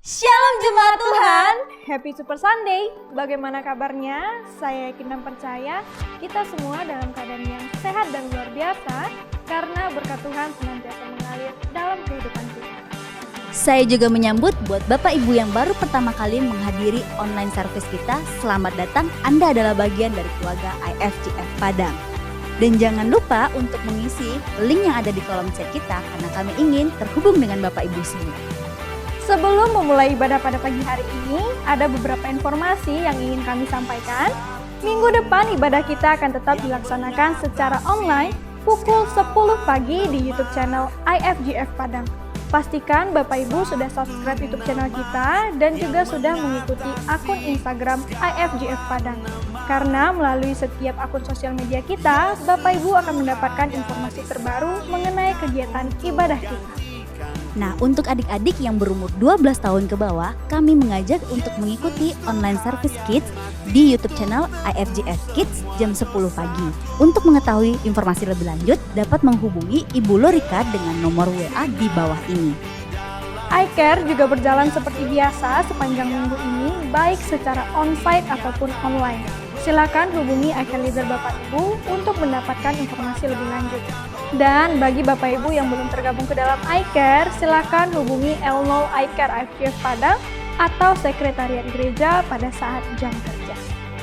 Shalom jemaat Tuhan, Happy Super Sunday. Bagaimana kabarnya? Saya yakin dan percaya kita semua dalam keadaan yang sehat dan luar biasa karena berkat Tuhan senantiasa mengalir dalam kehidupan kita. Saya juga menyambut buat Bapak Ibu yang baru pertama kali menghadiri online service kita. Selamat datang, Anda adalah bagian dari keluarga IFGF Padang. Dan jangan lupa untuk mengisi link yang ada di kolom chat kita karena kami ingin terhubung dengan Bapak Ibu semua. Sebelum memulai ibadah pada pagi hari ini, ada beberapa informasi yang ingin kami sampaikan. Minggu depan ibadah kita akan tetap dilaksanakan secara online pukul 10 pagi di YouTube channel IFGF Padang. Pastikan Bapak Ibu sudah subscribe YouTube channel kita dan juga sudah mengikuti akun Instagram IFGF Padang. Karena melalui setiap akun sosial media kita, Bapak Ibu akan mendapatkan informasi terbaru mengenai kegiatan ibadah kita. Nah, untuk adik-adik yang berumur 12 tahun ke bawah, kami mengajak untuk mengikuti online service kids di YouTube channel IFGF Kids jam 10 pagi. Untuk mengetahui informasi lebih lanjut, dapat menghubungi Ibu Lorika dengan nomor WA di bawah ini. iCare juga berjalan seperti biasa sepanjang minggu ini, baik secara onsite ataupun online. Silakan hubungi iCare leader Bapak Ibu untuk mendapatkan informasi lebih lanjut. Dan bagi Bapak Ibu yang belum tergabung ke dalam iCare, silakan hubungi Elno iCare IFGF Padang atau Sekretariat Gereja pada saat jam kerja.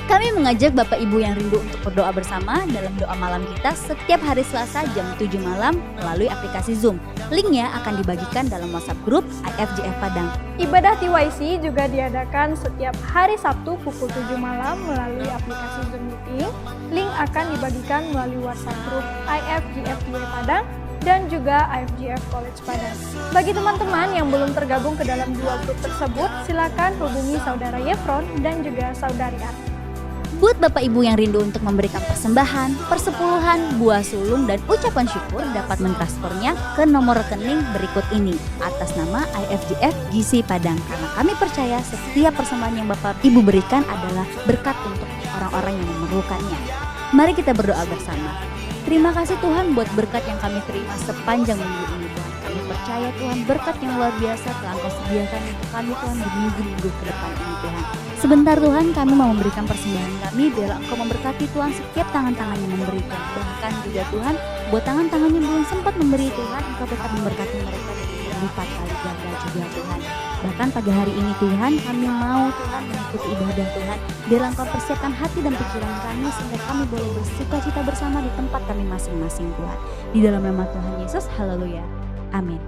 Kami mengajak Bapak Ibu yang rindu untuk berdoa bersama dalam doa malam kita setiap hari Selasa jam 7 malam melalui aplikasi Zoom. Linknya akan dibagikan dalam WhatsApp grup IFGF Padang. Ibadah TYC juga diadakan setiap hari Sabtu pukul 7 malam melalui aplikasi Zoom Meeting. Link akan dibagikan melalui WhatsApp grup IFGF Padang dan juga IFGF College Padang. Bagi teman-teman yang belum tergabung ke dalam dua grup tersebut, silakan hubungi Saudara Yefron dan juga Saudari Ati. Buat Bapak Ibu yang rindu untuk memberikan persembahan, persepuluhan, buah sulung, dan ucapan syukur dapat mentransfernya ke nomor rekening berikut ini atas nama IFGF GC Padang. Karena kami percaya setiap persembahan yang Bapak Ibu berikan adalah berkat untuk orang-orang yang memerlukannya. Mari kita berdoa bersama. Terima kasih Tuhan buat berkat yang kami terima sepanjang minggu ini Tuhan. Kami percaya Tuhan berkat yang luar biasa telah Engkau sediakan untuk kami Tuhan di minggu-minggu ke depan ini Tuhan. Sebentar Tuhan kami mau memberikan persembahan kami biar Engkau memberkati Tuhan setiap tangan-tangan yang memberikan. Bahkan juga Tuhan buat tangan-tangan yang belum sempat memberi Tuhan Engkau tetap memberkati mereka dengan berlipat kali ganda juga Tuhan. Bahkan pagi hari ini Tuhan kami mau Tuhan mengikuti ibadah Tuhan biar Engkau persiapkan hati dan pikiran kami sehingga kami boleh bersukacita bersama di tempat kami masing-masing Tuhan. Di dalam nama Tuhan Yesus, haleluya, amin.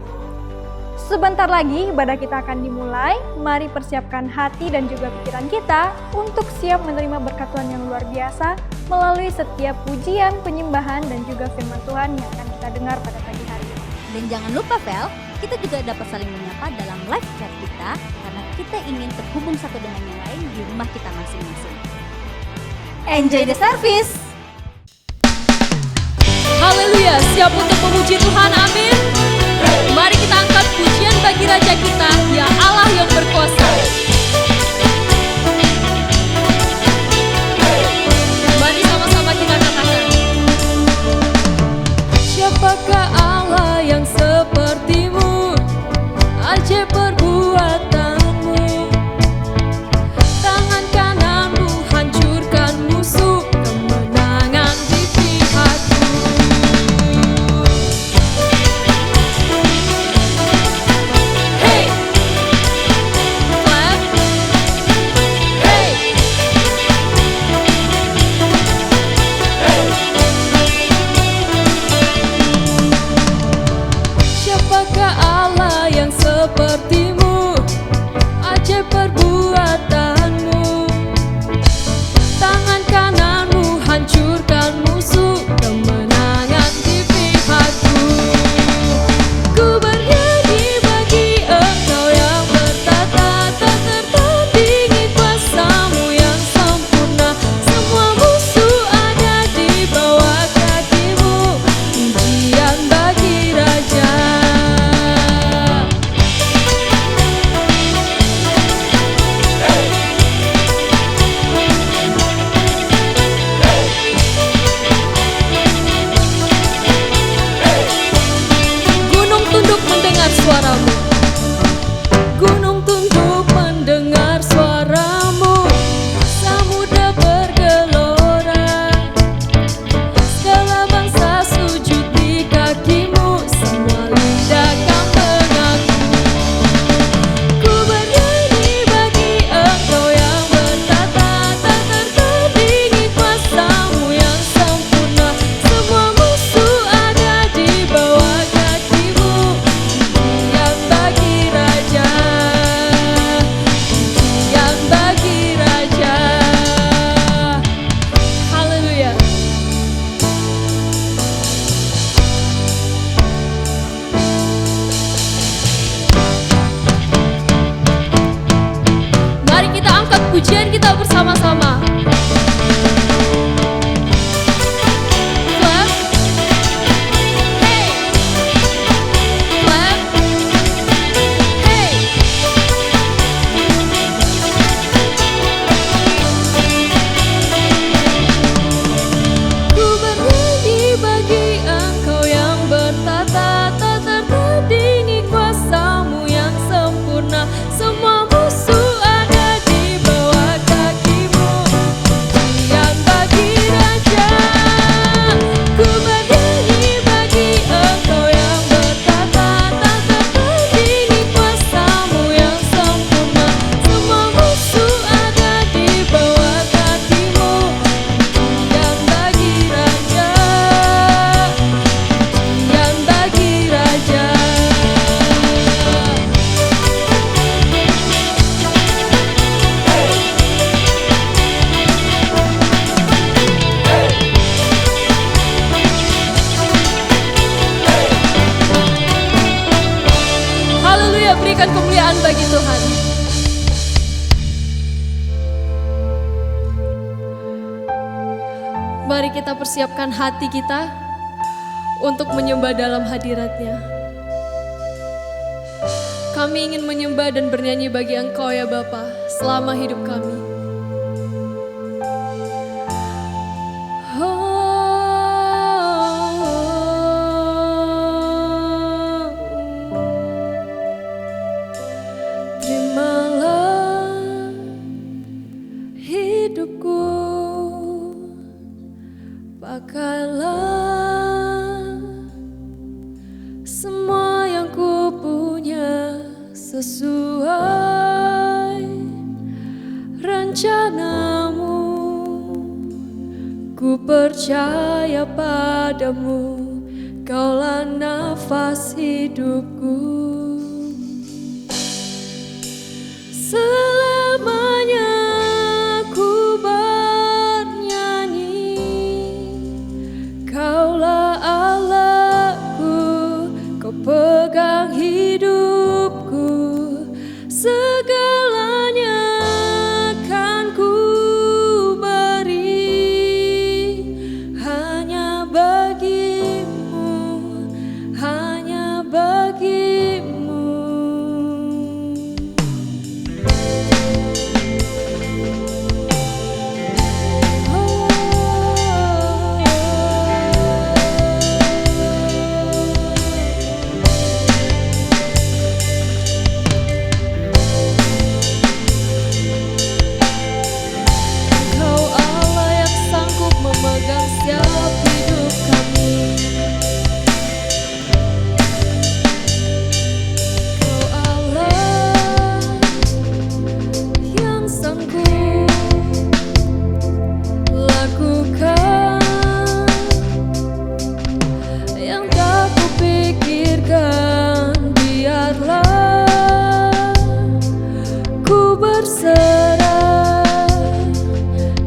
Sebentar lagi ibadah kita akan dimulai. Mari persiapkan hati dan juga pikiran kita untuk siap menerima berkat Tuhan yang luar biasa melalui setiap pujian, penyembahan, dan juga firman Tuhan yang akan kita dengar pada pagi hari ini. Dan jangan lupa Vel, kita juga dapat saling menyapa dalam live chat kita karena kita ingin terhubung satu dengan yang lain di rumah kita masing-masing. Enjoy the service! Haleluya, siap untuk memuji Tuhan, amin. Mari kita angkat pujian bagi Raja kita, ya Allah yang berkuasa. Mari sama-sama kita katakan. Siapakah Allah yang sepertimu, ajaib perbuatanmu. Tangan kananmu hancurkan musuh, kemenangan di pihakmu. Hey, clap. memberikan kemuliaan bagi Tuhan. Mari kita persiapkan hati kita untuk menyembah dalam hadirat-Nya. Kami ingin menyembah dan bernyanyi bagi Engkau ya Bapa selama hidup kami. Terimalah hidupku, pakailah semua yang ku punya sesuai rencanamu. Ku percaya padamu, Kaulah nafas hidupku. Selamanya ku bernyanyi, Kaulah Allahku, Kau pegang hidupku. Segalanya kan ku beri hanya bagimu, hanya bagimu. Kau Allah yang sanggup memegang setiap hidup kami. Kau Allah yang sanggup lakukan yang tak kupikirkan. Biarlah ku berserah,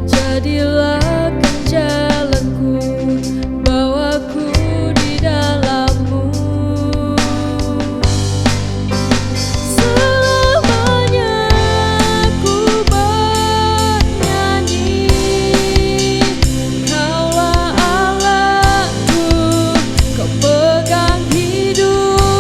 jadilah kan jalanku, bawaku di dalam-Mu. Selamanya ku bernyanyi, Kaulah Allahku, Kau pegang hidupku.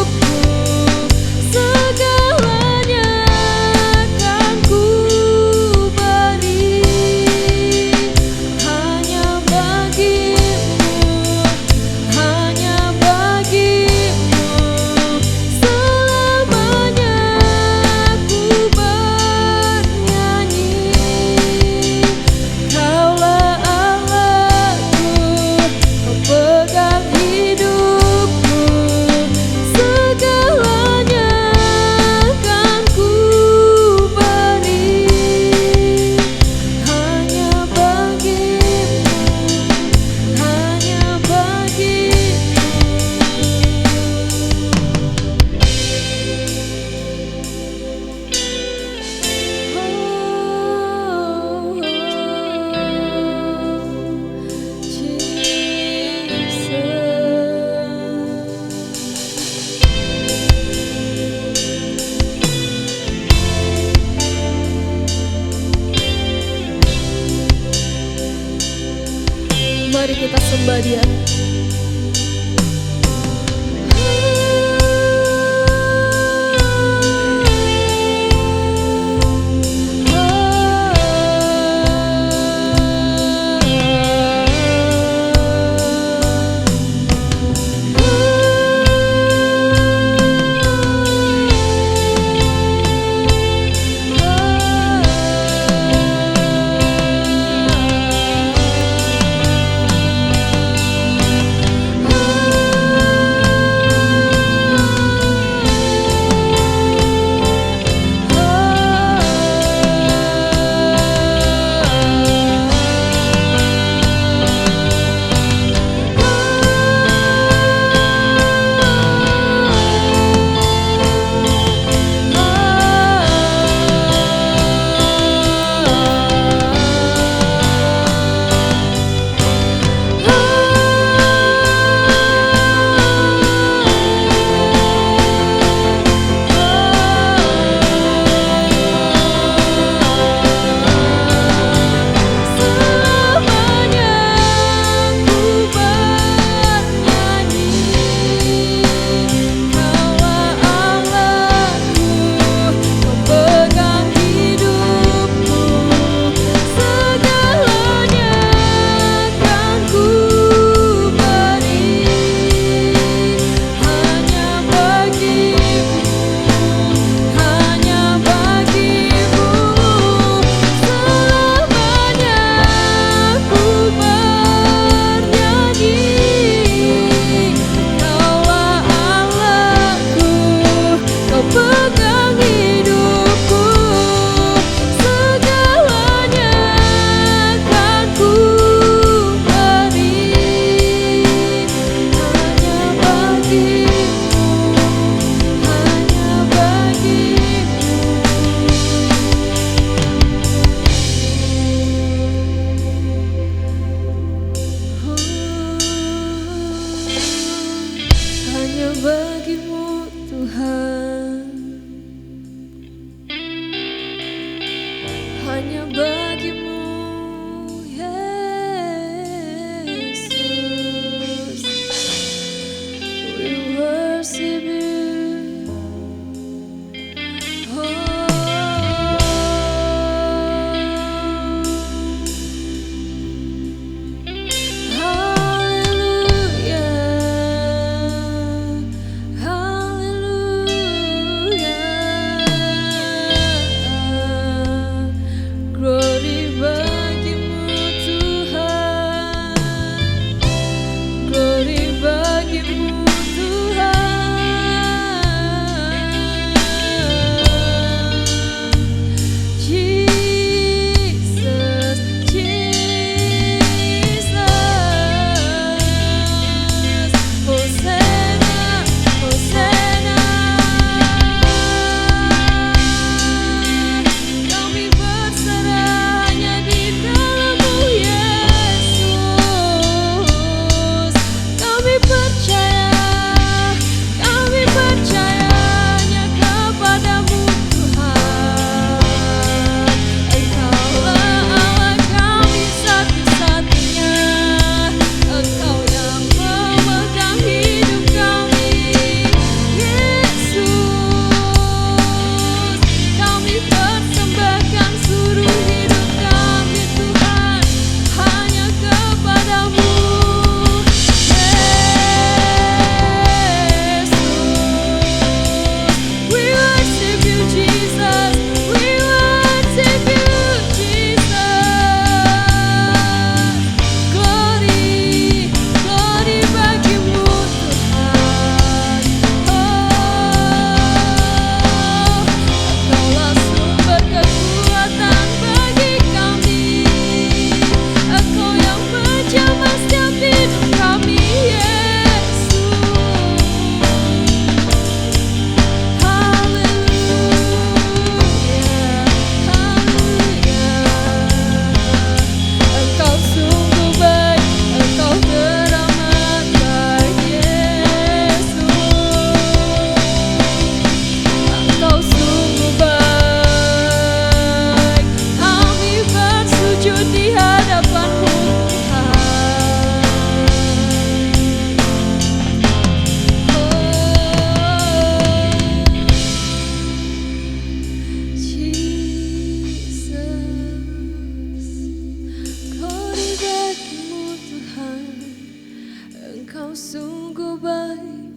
baik,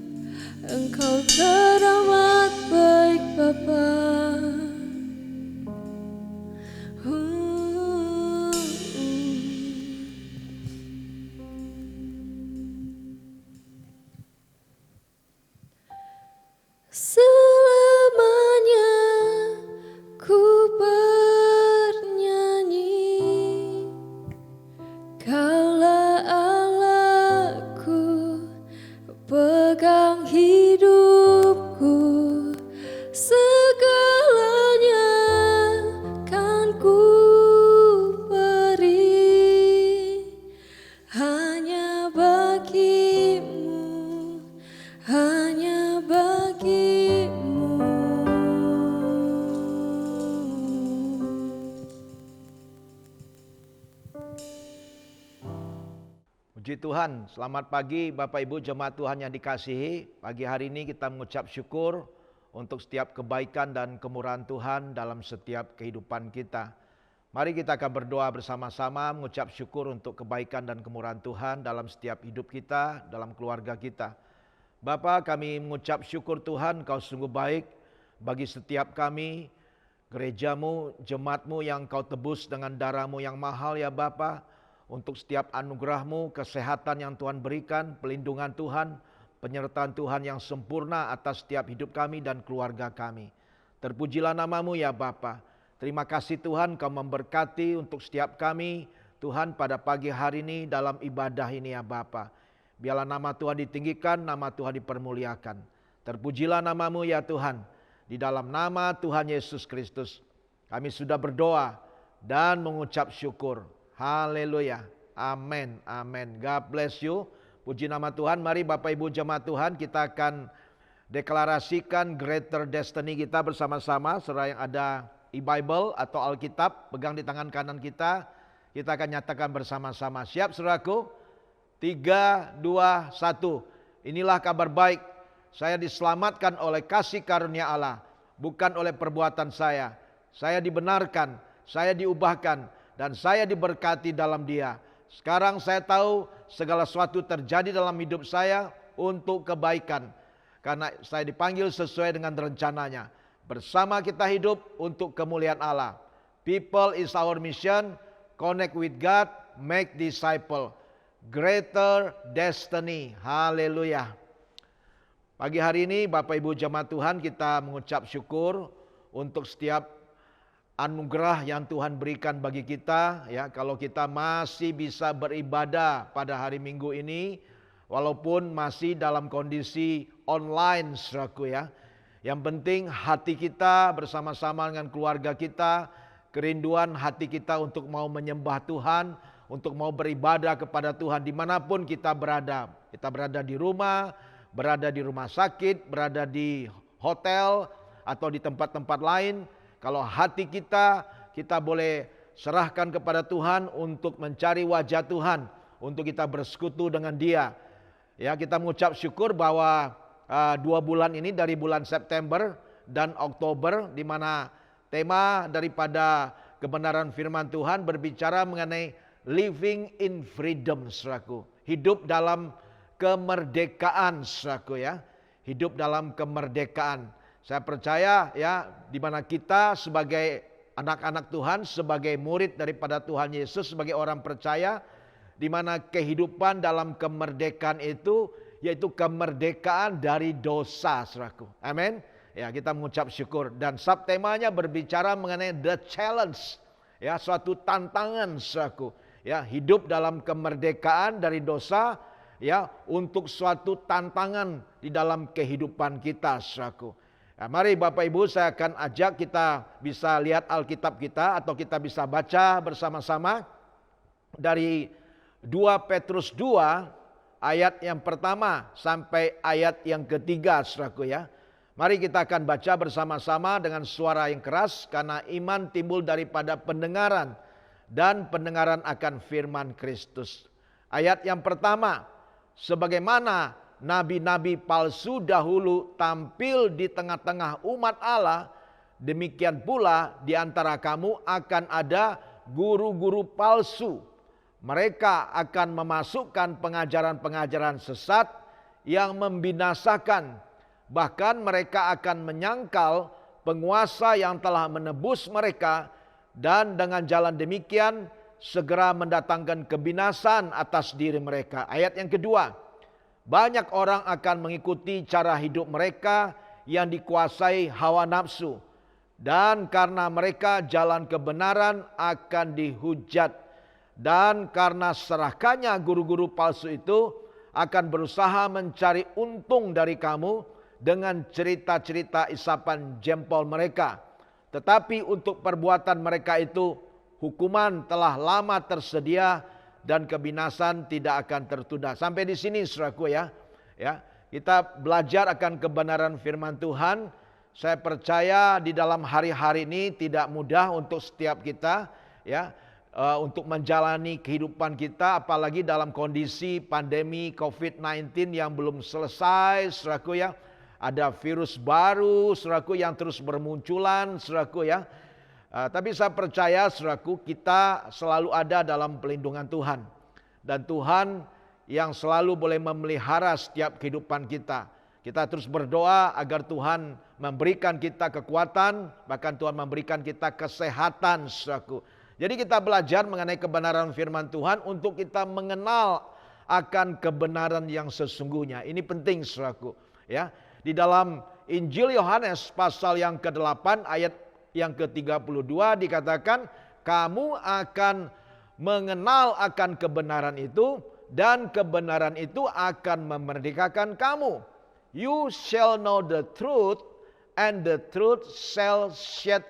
Engkau teramat baik Bapa. Selamanya ku bernyanyi, Kaulah Allahku, pegang hidupku, segalanya kan ku beri hanya bagimu, hanya bagimu. Puji Tuhan, selamat pagi Bapak Ibu jemaat Tuhan yang dikasihi. Pagi hari ini kita mengucap syukur untuk setiap kebaikan dan kemurahan Tuhan dalam setiap kehidupan kita. Mari kita akan berdoa bersama-sama mengucap syukur untuk kebaikan dan kemurahan Tuhan dalam setiap hidup kita, dalam keluarga kita. Bapa, kami mengucap syukur Tuhan, Kau sungguh baik bagi setiap kami, gerejamu, jemaatmu yang Kau tebus dengan darah-Mu yang mahal ya Bapa. Untuk setiap anugerah-Mu, kesehatan yang Tuhan berikan, pelindungan Tuhan, penyertaan Tuhan yang sempurna atas setiap hidup kami dan keluarga kami. Terpujilah nama-Mu ya Bapa. Terima kasih Tuhan Kau memberkati untuk setiap kami, Tuhan pada pagi hari ini dalam ibadah ini ya Bapa. Biarlah nama Tuhan ditinggikan, nama Tuhan dipermuliakan. Terpujilah nama-Mu ya Tuhan. Di dalam nama Tuhan Yesus Kristus, kami sudah berdoa dan mengucap syukur. Haleluya. Amin. Amin. God bless you. Puji nama Tuhan. Mari Bapak Ibu jemaat Tuhan, kita akan deklarasikan greater destiny kita bersama-sama. Saudara yang ada e-Bible atau Alkitab, pegang di tangan kanan kita. Kita akan nyatakan bersama-sama. Siap saudaraku? 3, 2, 1. Inilah kabar baik. Saya diselamatkan oleh kasih karunia Allah, bukan oleh perbuatan saya. Saya dibenarkan, saya diubahkan, dan saya diberkati dalam Dia. Sekarang saya tahu segala sesuatu terjadi dalam hidup saya untuk kebaikan. Karena saya dipanggil sesuai dengan rencananya. Bersama kita hidup untuk kemuliaan Allah. People is our mission. Connect with God, make disciple. Greater destiny. Haleluya. Pagi hari ini Bapak Ibu jemaat Tuhan, kita mengucap syukur untuk setiap anugerah yang Tuhan berikan bagi kita ya. Kalau kita masih bisa beribadah pada hari Minggu ini walaupun masih dalam kondisi online saudaraku ya. Yang penting hati kita bersama-sama dengan keluarga kita, kerinduan hati kita untuk mau menyembah Tuhan, untuk mau beribadah kepada Tuhan dimanapun kita berada. Kita berada di rumah, berada di rumah sakit, berada di hotel atau di tempat-tempat lain. Kalau hati kita boleh serahkan kepada Tuhan untuk mencari wajah Tuhan, untuk kita bersekutu dengan Dia. Ya, kita mengucap syukur bahwa 2 bulan ini dari bulan September dan Oktober, di mana tema daripada kebenaran firman Tuhan berbicara mengenai living in freedom, saudaraku. Hidup dalam kemerdekaan, saudaraku ya. Hidup dalam kemerdekaan. Saya percaya ya, di mana kita sebagai anak-anak Tuhan, sebagai murid daripada Tuhan Yesus, sebagai orang percaya, di mana kehidupan dalam kemerdekaan itu yaitu kemerdekaan dari dosa, saudaraku. Amin. Ya, kita mengucap syukur dan subtemanya berbicara mengenai the challenge, ya, suatu tantangan, saudaraku. Ya, hidup dalam kemerdekaan dari dosa, ya, untuk suatu tantangan di dalam kehidupan kita, saudaraku. Nah, mari Bapak Ibu, saya akan ajak kita bisa lihat Alkitab kita atau kita bisa baca bersama-sama dari 2 Petrus 2 ayat yang pertama sampai ayat yang ketiga, saudaraku ya. Mari kita akan baca bersama-sama dengan suara yang keras karena iman timbul daripada pendengaran dan pendengaran akan firman Kristus. Ayat yang pertama, sebagaimana nabi-nabi palsu dahulu tampil di tengah-tengah umat Allah, demikian pula di antara kamu akan ada guru-guru palsu. Mereka akan memasukkan pengajaran-pengajaran sesat yang membinasakan. Bahkan mereka akan menyangkal penguasa yang telah menebus mereka, dan dengan jalan demikian segera mendatangkan kebinasan atas diri mereka. Ayat yang kedua, banyak orang akan mengikuti cara hidup mereka yang dikuasai hawa nafsu, dan karena mereka jalan kebenaran akan dihujat. Dan karena serakahnya guru-guru palsu itu akan berusaha mencari untung dari kamu dengan cerita-cerita isapan jempol mereka. Tetapi untuk perbuatan mereka itu hukuman telah lama tersedia dan kebinasan tidak akan tertunda. Sampai di sini saudaraku ya. Kita belajar akan kebenaran firman Tuhan. Saya percaya di dalam hari-hari ini tidak mudah untuk setiap kita untuk menjalani kehidupan kita, apalagi dalam kondisi pandemi COVID-19 yang belum selesai, saudaraku ya. Ada virus baru, saudaraku, yang terus bermunculan, saudaraku ya. Tapi saya percaya, saudaraku, kita selalu ada dalam pelindungan Tuhan. Dan Tuhan yang selalu boleh memelihara setiap kehidupan kita. Kita terus berdoa agar Tuhan memberikan kita kekuatan, bahkan Tuhan memberikan kita kesehatan, saudaraku. Jadi kita belajar mengenai kebenaran firman Tuhan untuk kita mengenal akan kebenaran yang sesungguhnya. Ini penting, saudaraku ya. Di dalam Injil Yohanes pasal yang ke-8 ayat yang ke-32 dikatakan, kamu akan mengenal akan kebenaran itu dan kebenaran itu akan memerdekakan kamu. You shall know the truth and the truth shall set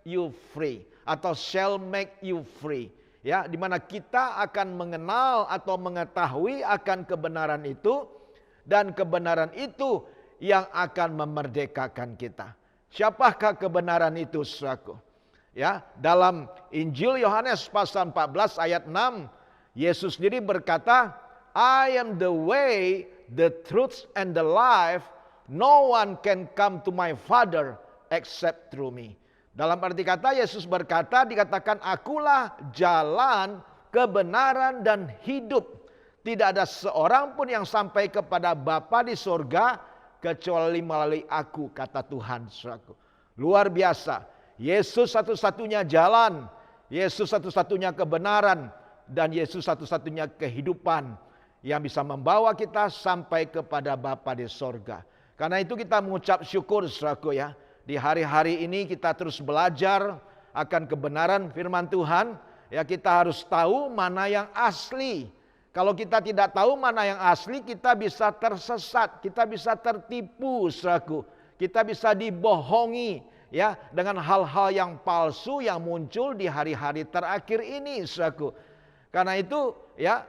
you free, atau shall make you free. Ya, di mana kita akan mengenal atau mengetahui akan kebenaran itu, dan kebenaran itu yang akan memerdekakan kita. Siapakah kebenaran itu, saudaraku? Ya, dalam Injil Yohanes pasal 14 ayat 6, Yesus sendiri berkata, I am the way, the truth and the life. No one can come to my Father except through me. Dalam arti kata, Yesus berkata, dikatakan, akulah jalan, kebenaran dan hidup. Tidak ada seorang pun yang sampai kepada Bapa di sorga kecuali melalui aku, kata Tuhan, saudaraku. Luar biasa. Yesus satu-satunya jalan, Yesus satu-satunya kebenaran, dan Yesus satu-satunya kehidupan yang bisa membawa kita sampai kepada Bapa di sorga. Karena itu kita mengucap syukur, saudaraku ya. Di hari-hari ini kita terus belajar akan kebenaran firman Tuhan. Ya, kita harus tahu mana yang asli. Kalau kita tidak tahu mana yang asli, kita bisa tersesat, kita bisa tertipu, saudaraku. Kita bisa dibohongi ya dengan hal-hal yang palsu yang muncul di hari-hari terakhir ini, saudaraku. Karena itu ya,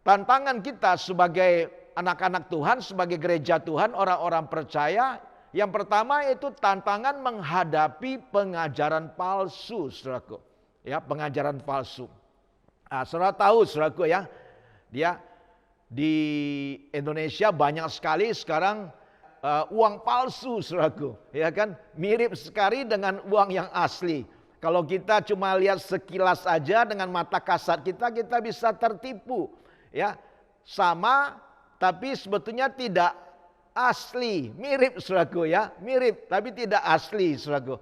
tantangan kita sebagai anak-anak Tuhan, sebagai gereja Tuhan, orang-orang percaya, yang pertama yaitu tantangan menghadapi pengajaran palsu, saudaraku. Ya, pengajaran palsu. Saudara tahu, saudaraku ya, dia di Indonesia banyak sekali sekarang uang palsu, saudaraku, ya kan, mirip sekali dengan uang yang asli. Kalau kita cuma lihat sekilas aja dengan mata kasat kita bisa tertipu, ya, sama tapi sebetulnya tidak asli, mirip, saudaraku ya, mirip tapi tidak asli, saudaraku,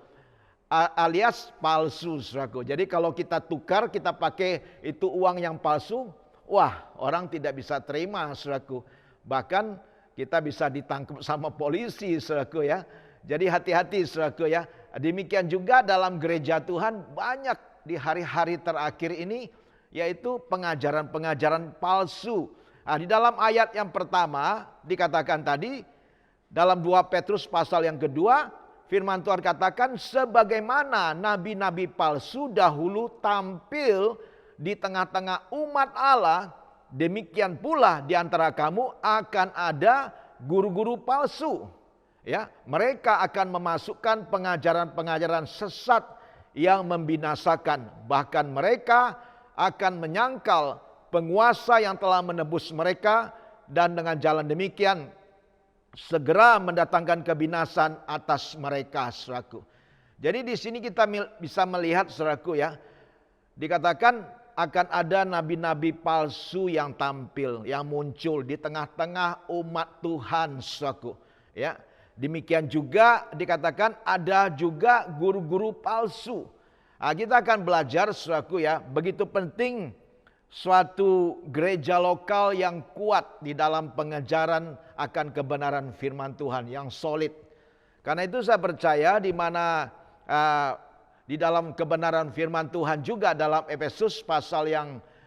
alias palsu, saudaraku. Jadi kalau kita tukar, kita pakai itu uang yang palsu, wah, orang tidak bisa terima, saudaraku. Bahkan kita bisa ditangkap sama polisi, saudaraku ya. Jadi hati-hati, saudaraku ya. Demikian juga dalam gereja Tuhan banyak di hari-hari terakhir ini, yaitu pengajaran-pengajaran palsu. Di dalam ayat yang pertama dikatakan tadi, dalam 2 Petrus pasal yang kedua, firman Tuhan katakan, sebagaimana nabi-nabi palsu dahulu tampil di tengah-tengah umat Allah, demikian pula di antara kamu akan ada guru-guru palsu. Ya, mereka akan memasukkan pengajaran-pengajaran sesat yang membinasakan. Bahkan mereka akan menyangkal penguasa yang telah menebus mereka, dan dengan jalan demikian segera mendatangkan kebinasan atas mereka, saudaraku. Jadi di sini kita bisa melihat, saudaraku ya, dikatakan akan ada nabi-nabi palsu yang tampil, yang muncul di tengah-tengah umat Tuhan, saudaraku. Ya, demikian juga dikatakan ada juga guru-guru palsu. Nah, kita akan belajar, saudaraku ya, begitu penting suatu gereja lokal yang kuat di dalam pengejaran akan kebenaran firman Tuhan yang solid. Karena itu saya percaya di mana di dalam kebenaran firman Tuhan juga dalam Efesus pasal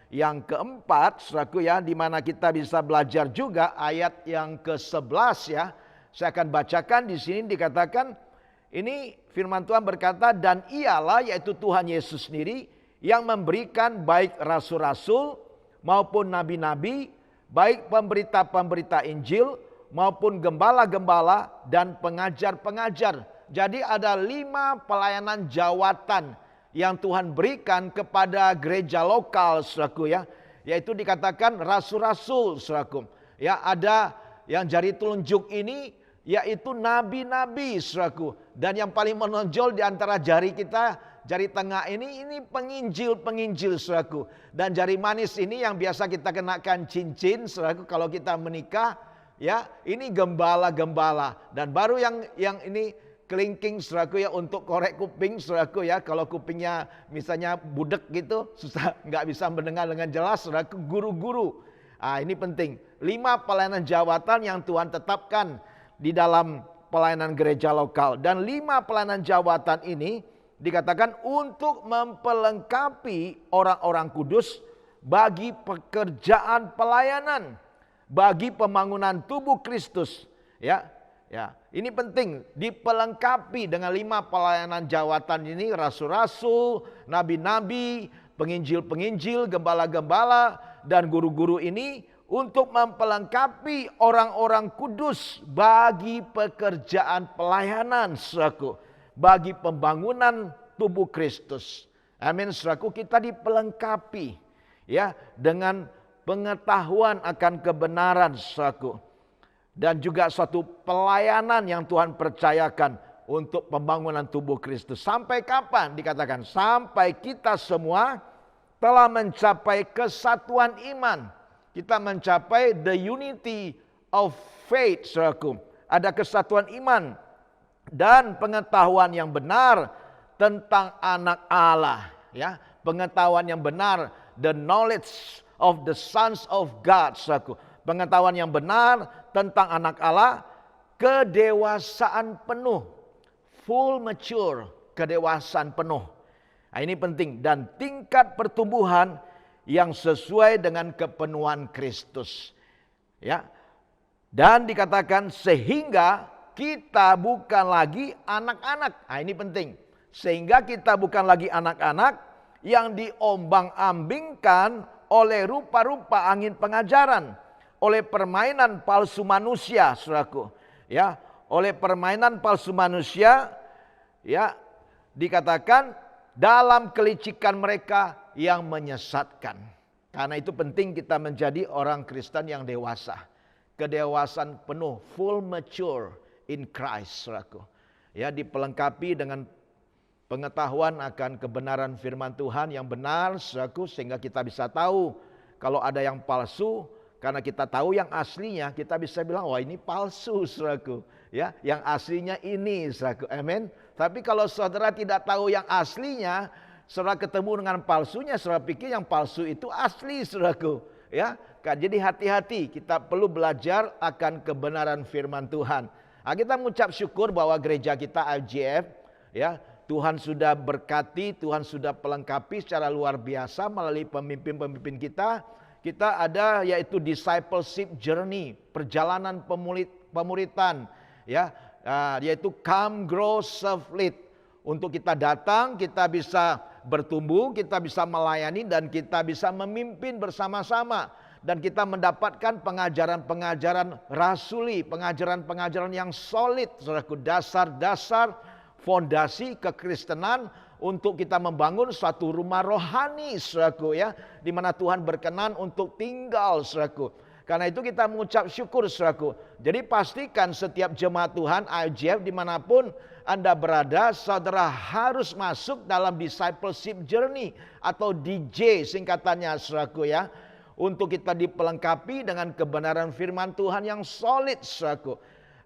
yang keempat, saudaraku ya, di mana kita bisa belajar juga ayat yang ke-11 ya. Saya akan bacakan di sini dikatakan ini firman Tuhan berkata, dan ialah yaitu Tuhan Yesus sendiri yang memberikan baik rasul-rasul maupun nabi-nabi, baik pemberita-pemberita Injil maupun gembala-gembala dan pengajar-pengajar. Jadi ada 5 pelayanan jawatan yang Tuhan berikan kepada gereja lokal, saudaraku ya. Yaitu dikatakan rasul-rasul, saudaraku. Ya, ada yang jari telunjuk ini yaitu nabi-nabi, saudaraku. Dan yang paling menonjol di antara jari kita, jari tengah ini penginjil-penginjil, saudaraku. Dan jari manis ini yang biasa kita kenakan cincin, saudaraku, kalau kita menikah, ya, ini gembala-gembala. Dan baru yang ini kelingking, saudaraku ya, untuk korek kuping, saudaraku ya. Kalau kupingnya misalnya budek gitu, susah, nggak bisa mendengar dengan jelas, saudaraku, guru-guru. Ini penting. 5 pelayanan jawatan yang Tuhan tetapkan di dalam pelayanan gereja lokal. Dan 5 pelayanan jawatan ini dikatakan untuk memperlengkapi orang-orang kudus bagi pekerjaan pelayanan, bagi pembangunan tubuh Kristus. Ya, ini penting dipelengkapi dengan 5 pelayanan jawatan ini, rasul-rasul, nabi-nabi, penginjil-penginjil, gembala-gembala, dan guru-guru ini untuk memperlengkapi orang-orang kudus bagi pekerjaan pelayanan, saudaraku, bagi pembangunan tubuh Kristus. Amin, saudaraku, kita dipelengkapi ya dengan pengetahuan akan kebenaran, saudaraku. Dan juga suatu pelayanan yang Tuhan percayakan untuk pembangunan tubuh Kristus. Sampai kapan? Dikatakan sampai kita semua telah mencapai kesatuan iman. Kita mencapai the unity of faith, saudaraku. Ada kesatuan iman dan pengetahuan yang benar tentang anak Allah, ya. Pengetahuan yang benar, the knowledge of the sons of God, saudaraku. Pengetahuan yang benar tentang anak Allah, kedewasaan penuh, full mature, kedewasaan penuh. Nah, ini penting, dan tingkat pertumbuhan yang sesuai dengan kepenuhan Kristus. Ya. Dan dikatakan sehingga kita bukan lagi anak-anak. Nah, ini penting. Sehingga kita bukan lagi anak-anak yang diombang-ambingkan oleh rupa-rupa angin pengajaran, oleh permainan palsu manusia, saudaraku. Ya, oleh permainan palsu manusia, ya, dikatakan dalam kelicikan mereka yang menyesatkan. Karena itu penting kita menjadi orang Kristen yang dewasa. Kedewasaan penuh, full mature in Christ, saudaraku. Ya, dipelengkapi dengan pengetahuan akan kebenaran firman Tuhan yang benar, saudaraku, sehingga kita bisa tahu kalau ada yang palsu. Karena kita tahu yang aslinya, kita bisa bilang, wah ini palsu, saudaraku. Ya, yang aslinya ini, saudaraku. Amin. Tapi kalau saudara tidak tahu yang aslinya, saudara ketemu dengan palsunya, saudara pikir yang palsu itu asli, saudaraku. Ya, jadi hati-hati, kita perlu belajar akan kebenaran firman Tuhan. Nah, kita mengucap syukur bahwa gereja kita IFGF, ya, Tuhan sudah berkati, Tuhan sudah pelengkapi secara luar biasa melalui pemimpin-pemimpin kita. Kita ada yaitu discipleship journey, perjalanan pemuritan, ya, yaitu come, grow, serve, lead. Untuk kita datang, kita bisa bertumbuh, kita bisa melayani, dan kita bisa memimpin bersama-sama. Dan kita mendapatkan pengajaran-pengajaran rasuli, pengajaran-pengajaran yang solid, saudaraku, dasar-dasar fondasi kekristenan untuk kita membangun suatu rumah rohani, saudaraku, ya, di mana Tuhan berkenan untuk tinggal, saudaraku. Karena itu kita mengucap syukur saudaraku. Jadi pastikan setiap jemaat Tuhan IFGF dimanapun Anda berada, saudara harus masuk dalam discipleship journey atau DJ singkatannya saudaraku ya. Untuk kita dipelengkapi dengan kebenaran firman Tuhan yang solid saudaraku.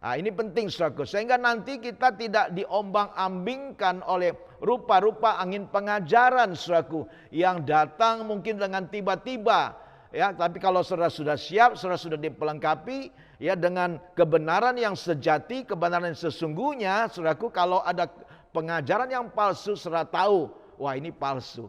Nah, ini penting saudaraku, sehingga nanti kita tidak diombang-ambingkan oleh rupa-rupa angin pengajaran saudaraku yang datang mungkin dengan tiba-tiba. Ya, tapi kalau saudara sudah siap, saudara sudah dipelengkapi ya dengan kebenaran yang sejati, kebenaran yang sesungguhnya, saudaraku, kalau ada pengajaran yang palsu, saudara tahu, wah ini palsu.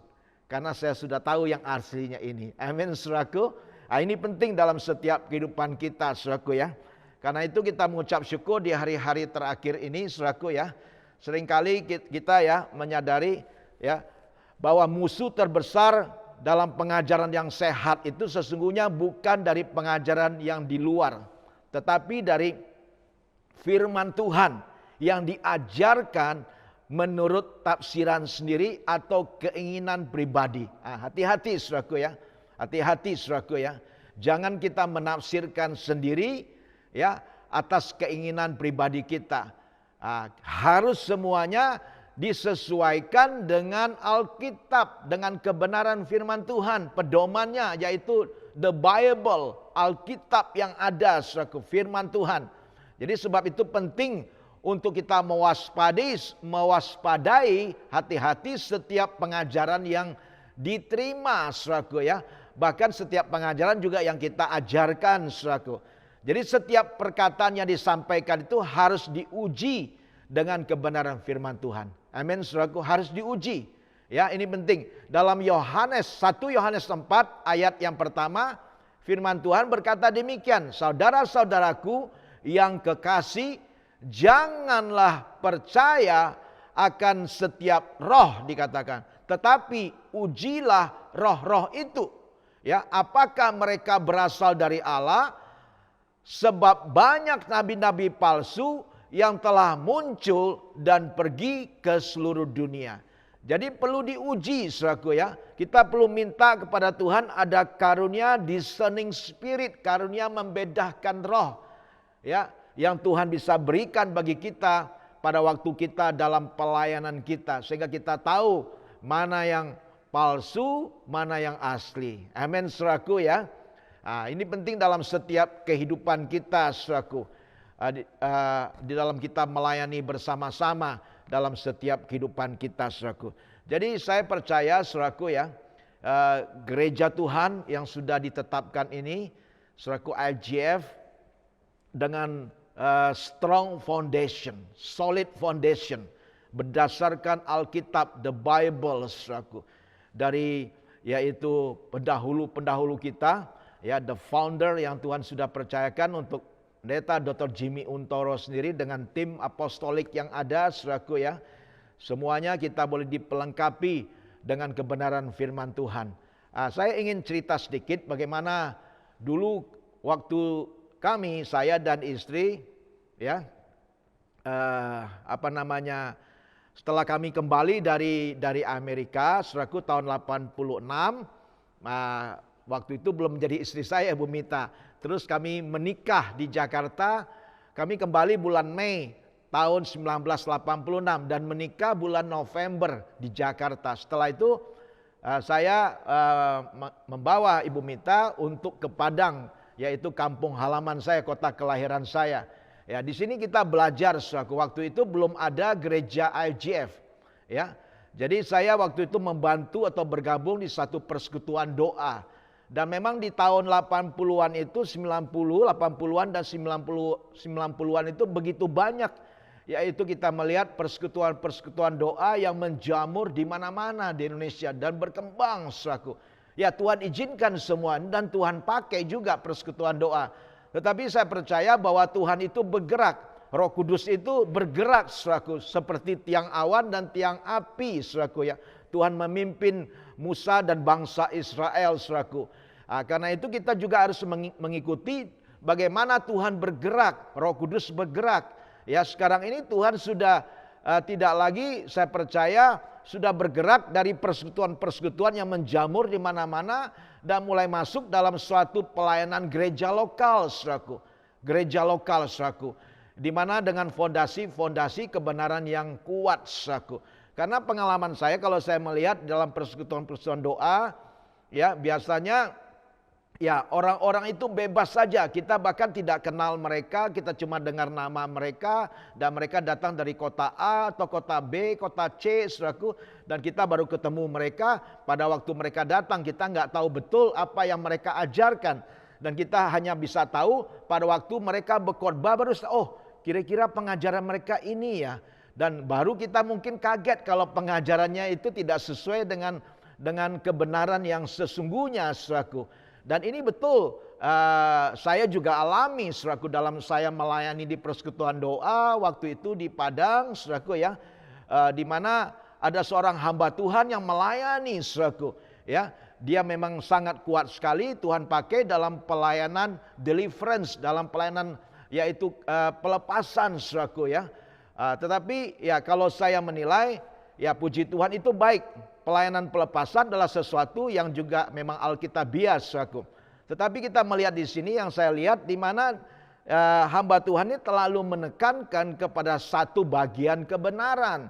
Karena saya sudah tahu yang aslinya ini. Amin saudaraku. Nah, ini penting dalam setiap kehidupan kita saudaraku ya. Karena itu kita mengucap syukur di hari-hari terakhir ini saudaraku ya. Seringkali kita ya menyadari ya bahwa musuh terbesar dalam pengajaran yang sehat itu sesungguhnya bukan dari pengajaran yang di luar, tetapi dari firman Tuhan yang diajarkan menurut tafsiran sendiri atau keinginan pribadi. Hati-hati saudaraku ya. Hati-hati saudaraku ya. Jangan kita menafsirkan sendiri ya atas keinginan pribadi kita. Harus semuanya disesuaikan dengan Alkitab, dengan kebenaran firman Tuhan, pedomannya yaitu the Bible, Alkitab yang ada saudaraku, firman Tuhan. Jadi sebab itu penting untuk kita mewaspadai hati-hati setiap pengajaran yang diterima saudaraku ya. Bahkan setiap pengajaran juga yang kita ajarkan saudaraku. Jadi setiap perkataan yang disampaikan itu harus diuji dengan kebenaran firman Tuhan. Amin saudaraku, harus diuji. Ya, ini penting. Dalam Yohanes 1 Yohanes 4 ayat yang pertama, firman Tuhan berkata demikian, saudara-saudaraku yang kekasih, janganlah percaya akan setiap roh dikatakan, tetapi ujilah roh-roh itu. Ya, apakah mereka berasal dari Allah? Sebab banyak nabi-nabi palsu yang telah muncul dan pergi ke seluruh dunia. Jadi perlu diuji saudaraku ya. Kita perlu minta kepada Tuhan ada karunia discerning spirit, karunia membedakan roh. Ya, yang Tuhan bisa berikan bagi kita pada waktu kita dalam pelayanan kita. Sehingga kita tahu mana yang palsu, mana yang asli. Amin saudaraku ya. Ini penting dalam setiap kehidupan kita saudaraku. Di dalam kita melayani bersama-sama dalam setiap kehidupan kita saudaraku. Jadi saya percaya saudaraku ya, gereja Tuhan yang sudah ditetapkan ini saudaraku IFGF dengan strong foundation, solid foundation berdasarkan Alkitab, the Bible saudaraku. Dari yaitu pendahulu-pendahulu kita, ya the founder yang Tuhan sudah percayakan untuk Pendeta Dr. Jimmy Untoro sendiri dengan tim apostolik yang ada saudaraku ya. Semuanya kita boleh dipelengkapi dengan kebenaran firman Tuhan. Saya ingin cerita sedikit bagaimana dulu waktu kami, saya dan istri ya, setelah kami kembali dari Amerika saudaraku tahun 86, waktu itu belum menjadi istri saya Bu Mita. Terus kami menikah di Jakarta, kami kembali bulan Mei tahun 1986 dan menikah bulan November di Jakarta. Setelah itu saya membawa Ibu Mita untuk ke Padang, yaitu kampung halaman saya, kota kelahiran saya. Ya, di sini kita belajar saudaraku. Waktu itu belum ada gereja IFGF. Ya. Jadi saya waktu itu membantu atau bergabung di satu persekutuan doa. Dan memang di tahun 80-an itu 80-an dan 90-an itu begitu banyak. Yaitu kita melihat persekutuan-persekutuan doa yang menjamur di mana-mana di Indonesia dan berkembang saudaraku. Ya Tuhan izinkan semua dan Tuhan pakai juga persekutuan doa. Tetapi saya percaya bahwa Tuhan itu bergerak. Roh Kudus itu bergerak saudaraku seperti tiang awan dan tiang api saudaraku ya. Tuhan memimpin Musa dan bangsa Israel saudaraku. Karena itu kita juga harus mengikuti bagaimana Tuhan bergerak, Roh Kudus bergerak. Ya sekarang ini Tuhan sudah tidak lagi saya percaya sudah bergerak dari persekutuan-persekutuan yang menjamur di mana-mana dan mulai masuk dalam suatu pelayanan gereja lokal, saudaraku. Gereja lokal, saudaraku. Di mana dengan fondasi-fondasi kebenaran yang kuat, saudaraku. Karena pengalaman saya kalau saya melihat dalam persekutuan-persekutuan doa, ya biasanya ya orang-orang itu bebas saja. Kita bahkan tidak kenal mereka, kita cuma dengar nama mereka dan mereka datang dari kota A atau kota B, kota C, saudaraku, dan kita baru ketemu mereka. Pada waktu mereka datang kita nggak tahu betul apa yang mereka ajarkan dan kita hanya bisa tahu pada waktu mereka berkhotbah baru oh kira-kira pengajaran mereka ini ya, dan baru kita mungkin kaget kalau pengajarannya itu tidak sesuai dengan kebenaran yang sesungguhnya, saudaraku. Dan ini betul, saya juga alami, saudaraku, dalam saya melayani di persekutuan doa waktu itu di Padang, saudaraku ya, di mana ada seorang hamba Tuhan yang melayani, saudaraku, ya, dia memang sangat kuat sekali Tuhan pakai dalam pelayanan deliverance, dalam pelayanan yaitu pelepasan, saudaraku ya. Tetapi ya kalau saya menilai, ya puji Tuhan itu baik. Pelayanan pelepasan adalah sesuatu yang juga memang alkitabiah, saudaraku. Tetapi kita melihat di sini yang saya lihat di mana hamba Tuhan ini terlalu menekankan kepada satu bagian kebenaran.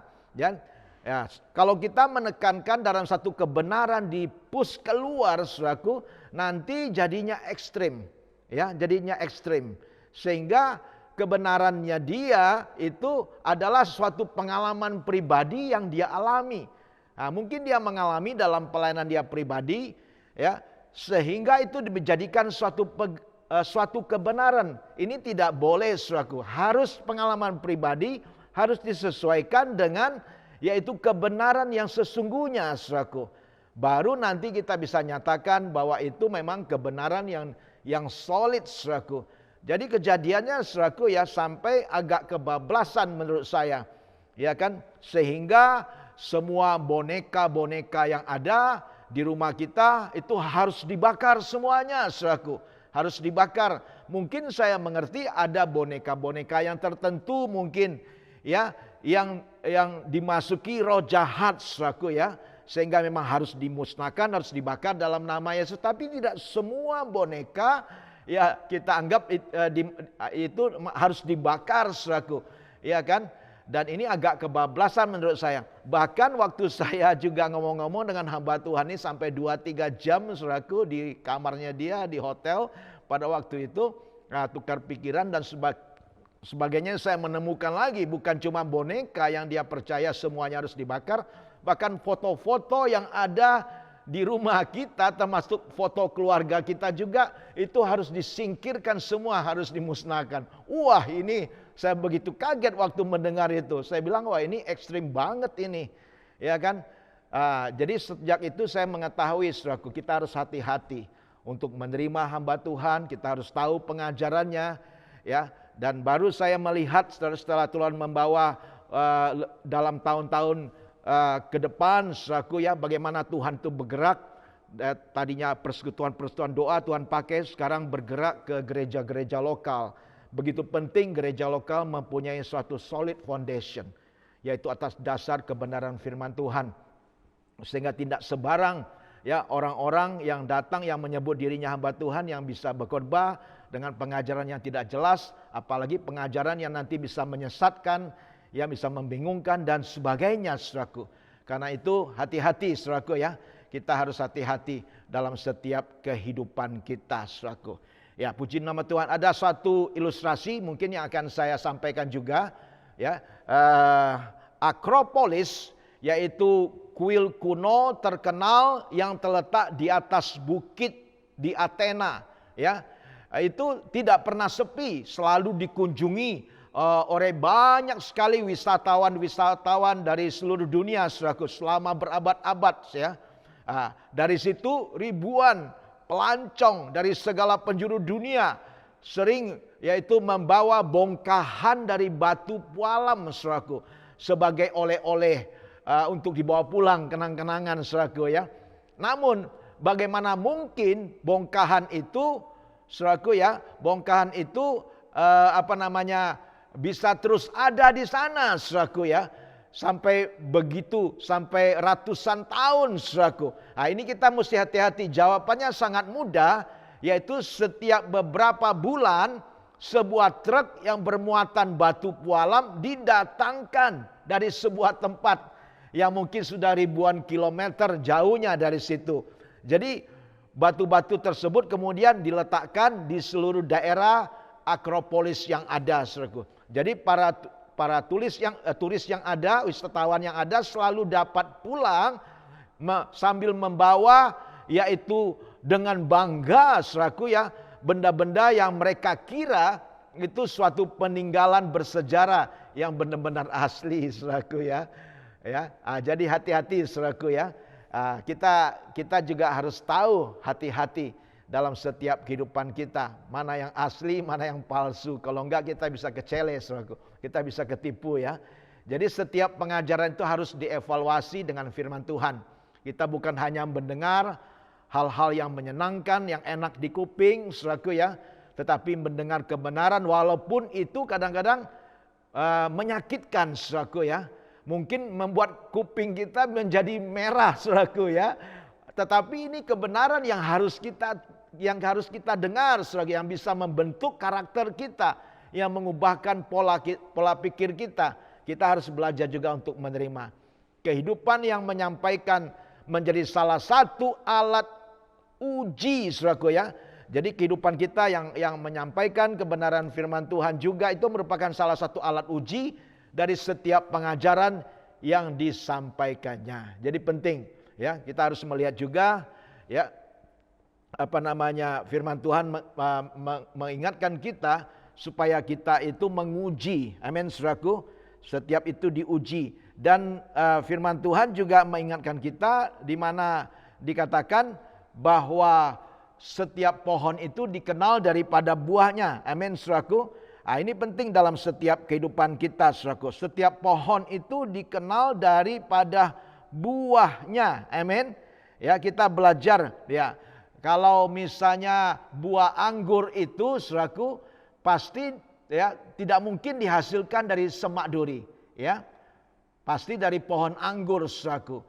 Ya, kalau kita menekankan dalam satu kebenaran di push keluar, saudaraku, nanti jadinya ekstrim. Ya, jadinya ekstrim. Sehingga kebenarannya dia itu adalah suatu pengalaman pribadi yang dia alami. Nah, mungkin dia mengalami dalam pelayanan dia pribadi, ya, sehingga itu dijadikan suatu kebenaran. Ini tidak boleh, saudaraku. Harus pengalaman pribadi, harus disesuaikan dengan yaitu kebenaran yang sesungguhnya, saudaraku. Baru nanti kita bisa nyatakan bahwa itu memang kebenaran yang solid, saudaraku. Jadi kejadiannya, saudaraku ya, sampai agak kebablasan menurut saya, ya kan, sehingga semua boneka-boneka yang ada di rumah kita itu harus dibakar semuanya, saudaraku. Harus dibakar. Mungkin saya mengerti ada boneka-boneka yang tertentu mungkin ya yang dimasuki roh jahat, saudaraku ya. Sehingga memang harus dimusnahkan, harus dibakar dalam nama Yesus. Tapi tidak semua boneka ya kita anggap itu harus dibakar, saudaraku. Ya kan? Dan ini agak kebablasan menurut saya. Bahkan waktu saya juga ngomong-ngomong dengan hamba Tuhan ini sampai 2-3 jam, saudaraku, di kamarnya dia di hotel. Pada waktu itu tukar pikiran dan sebagainya, saya menemukan lagi bukan cuma boneka yang dia percaya semuanya harus dibakar. Bahkan foto-foto yang ada di rumah kita, termasuk foto keluarga kita juga, itu harus disingkirkan semua, harus dimusnahkan. Wah, ini saya begitu kaget waktu mendengar itu. Saya bilang, wah ini ekstrim banget ini, ya kan? Jadi sejak itu saya mengetahui, saudaraku, kita harus hati-hati untuk menerima hamba Tuhan. Kita harus tahu pengajarannya, ya. Dan baru saya melihat setelah Tuhan membawa dalam tahun-tahun ke depan, saudaraku ya, bagaimana Tuhan itu bergerak. Tadinya persekutuan-persekutuan doa Tuhan pakai, sekarang bergerak ke gereja-gereja lokal. Begitu penting gereja lokal mempunyai suatu solid foundation, yaitu atas dasar kebenaran firman Tuhan. Sehingga tidak sebarang ya orang-orang yang datang yang menyebut dirinya hamba Tuhan yang bisa berkhotbah dengan pengajaran yang tidak jelas, apalagi pengajaran yang nanti bisa menyesatkan, ya bisa membingungkan dan sebagainya, saudaraku. Karena itu hati-hati, saudaraku ya. Kita harus hati-hati dalam setiap kehidupan kita, saudaraku. Ya, puji nama Tuhan. Ada suatu ilustrasi mungkin yang akan saya sampaikan juga, ya. Akropolis, yaitu kuil kuno terkenal yang terletak di atas bukit di Athena, ya. Itu tidak pernah sepi, selalu dikunjungi oleh banyak sekali wisatawan dari seluruh dunia, saudaraku, selama berabad-abad, ya. Dari situ ribuan pelancong dari segala penjuru dunia sering yaitu membawa bongkahan dari batu pualam, saudaraku, sebagai oleh-oleh untuk dibawa pulang, kenang-kenangan, saudaraku ya. Namun bagaimana mungkin bongkahan itu, saudaraku ya, bongkahan itu bisa terus ada di sana, saudaraku ya. sampai begitu, sampai ratusan tahun, saudaraku. Nah, ini kita mesti hati-hati. Jawabannya sangat mudah, yaitu setiap beberapa bulan sebuah truk yang bermuatan batu pualam didatangkan dari sebuah tempat yang mungkin sudah ribuan kilometer jauhnya dari situ. Jadi batu-batu tersebut kemudian diletakkan di seluruh daerah Akropolis yang ada, saudaraku. Jadi para turis yang ada, wisatawan yang ada selalu dapat pulang sambil membawa, yaitu dengan bangga, saudaraku ya, benda-benda yang mereka kira itu suatu peninggalan bersejarah yang benar-benar asli, saudaraku ya. Jadi hati-hati, saudaraku ya. Kita juga harus tahu hati-hati dalam setiap kehidupan kita, mana yang asli, mana yang palsu. Kalau enggak kita bisa kecele, saudaraku. Kita bisa ketipu ya. Jadi setiap pengajaran itu harus dievaluasi dengan firman Tuhan. Kita bukan hanya mendengar hal-hal yang menyenangkan, yang enak di kuping, saudaraku ya, tetapi mendengar kebenaran walaupun itu kadang-kadang menyakitkan, saudaraku ya. Mungkin membuat kuping kita menjadi merah, saudaraku ya. Tetapi ini kebenaran yang harus kita dengar, saudara, yang bisa membentuk karakter kita, yang mengubahkan pola pikir kita. Kita harus belajar juga untuk menerima. Kehidupan yang menyampaikan menjadi salah satu alat uji, saudaraku ya. Jadi kehidupan kita yang menyampaikan kebenaran firman Tuhan juga itu merupakan salah satu alat uji dari setiap pengajaran yang disampaikannya. Jadi penting ya, kita harus melihat juga ya, firman Tuhan mengingatkan kita supaya kita itu menguji. Amin, saudaraku. Setiap itu diuji. Dan firman Tuhan juga mengingatkan kita di mana dikatakan bahwa setiap pohon itu dikenal daripada buahnya. Amin, saudaraku. Ini penting dalam setiap kehidupan kita, saudaraku. Setiap pohon itu dikenal daripada buahnya. Amin. Ya, kita belajar ya. Kalau misalnya buah anggur itu, saudaraku, pasti ya tidak mungkin dihasilkan dari semak duri, ya. Pasti dari pohon anggur, saudaraku.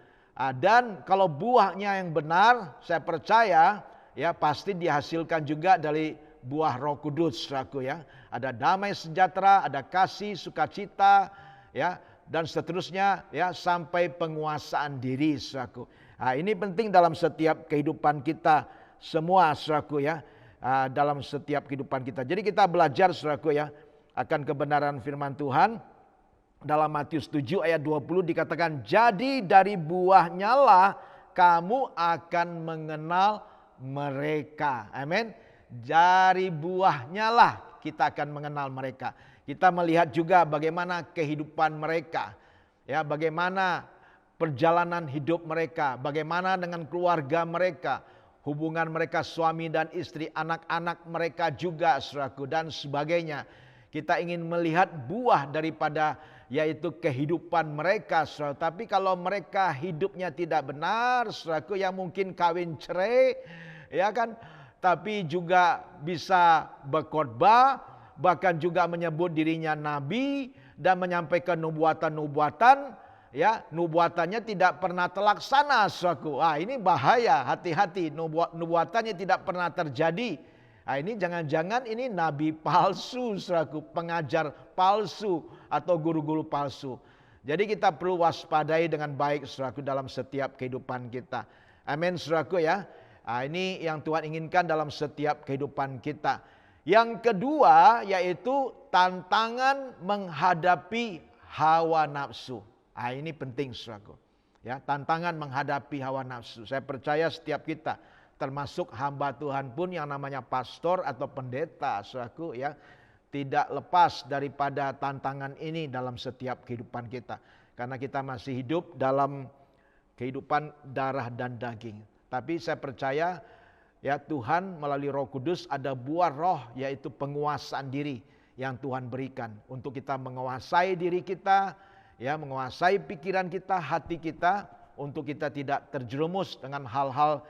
Dan kalau buahnya yang benar, saya percaya ya pasti dihasilkan juga dari buah Roh Kudus, saudaraku ya. Ada damai sejahtera, ada kasih, sukacita, ya, dan seterusnya ya sampai penguasaan diri, saudaraku. Ini penting dalam setiap kehidupan kita semua, saudaraku ya. Dalam setiap kehidupan kita. Jadi kita belajar, saudaraku ya, akan kebenaran firman Tuhan. Dalam Matius 7 ayat 20 dikatakan, jadi dari buahnya lah kamu akan mengenal mereka. Amin. Dari buahnya lah kita akan mengenal mereka. Kita melihat juga bagaimana kehidupan mereka. Ya, bagaimana perjalanan hidup mereka, bagaimana dengan keluarga mereka, hubungan mereka suami dan istri, anak-anak mereka juga, saudaraku, dan sebagainya. Kita ingin melihat buah daripada yaitu kehidupan mereka, saudara. Tapi kalau mereka hidupnya tidak benar, saudaraku, yang mungkin kawin cerai, ya kan, tapi juga bisa berkhotbah, bahkan juga menyebut dirinya nabi dan menyampaikan nubuatan-nubuatan, ya, nubuatannya tidak pernah terlaksana, saudaraku. Ini bahaya, hati-hati, nubuatannya tidak pernah terjadi. Ini jangan-jangan ini nabi palsu, saudaraku, pengajar palsu atau guru-guru palsu. Jadi kita perlu waspadai dengan baik, saudaraku, dalam setiap kehidupan kita. Amin, saudaraku ya. Ini yang Tuhan inginkan dalam setiap kehidupan kita. Yang kedua yaitu tantangan menghadapi hawa nafsu. Ini penting, saudaraku. Ya, tantangan menghadapi hawa nafsu. Saya percaya setiap kita, termasuk hamba Tuhan pun yang namanya pastor atau pendeta, saudaraku ya, tidak lepas daripada tantangan ini dalam setiap kehidupan kita. Karena kita masih hidup dalam kehidupan darah dan daging. Tapi saya percaya ya Tuhan melalui Roh Kudus ada buah roh, yaitu penguasaan diri yang Tuhan berikan untuk kita menguasai diri kita, ya, menguasai pikiran kita, hati kita, untuk kita tidak terjerumus dengan hal-hal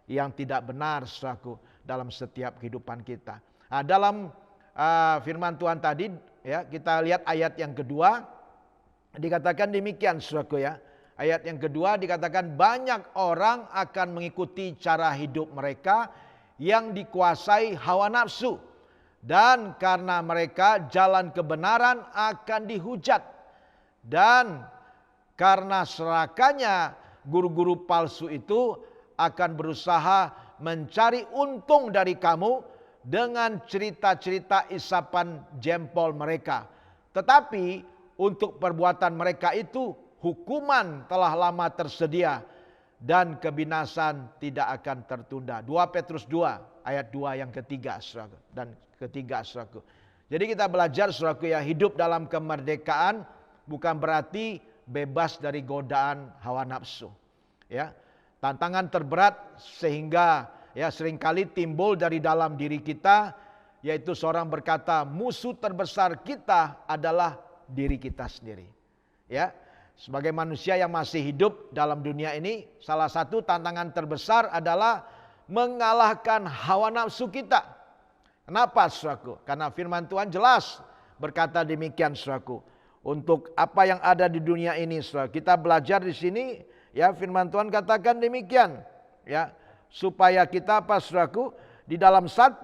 yang tidak benar, saudaraku, dalam setiap kehidupan kita. Dalam firman Tuhan tadi ya, kita lihat ayat yang kedua, dikatakan demikian saudaraku ya. Ayat yang kedua dikatakan banyak orang akan mengikuti cara hidup mereka yang dikuasai hawa nafsu. Dan karena mereka jalan kebenaran akan dihujat. Dan karena serakahnya guru-guru palsu itu akan berusaha mencari untung dari kamu dengan cerita-cerita isapan jempol mereka. Tetapi untuk perbuatan mereka itu hukuman telah lama tersedia dan kebinasan tidak akan tertunda. 2 Petrus 2 ayat 2 yang ketiga saudaraku, dan ketiga saudaraku. Jadi kita belajar saudaraku ya, hidup dalam kemerdekaan bukan berarti bebas dari godaan hawa nafsu. Ya, tantangan terberat sehingga ya seringkali timbul dari dalam diri kita, yaitu seorang berkata musuh terbesar kita adalah diri kita sendiri. Ya, sebagai manusia yang masih hidup dalam dunia ini, salah satu tantangan terbesar adalah mengalahkan hawa nafsu kita. Kenapa saudaraku? Karena firman Tuhan jelas berkata demikian saudaraku. Untuk apa yang ada di dunia ini saudara, kita belajar di sini ya, firman Tuhan katakan demikian ya, supaya kita apa saudaraku, di dalam 1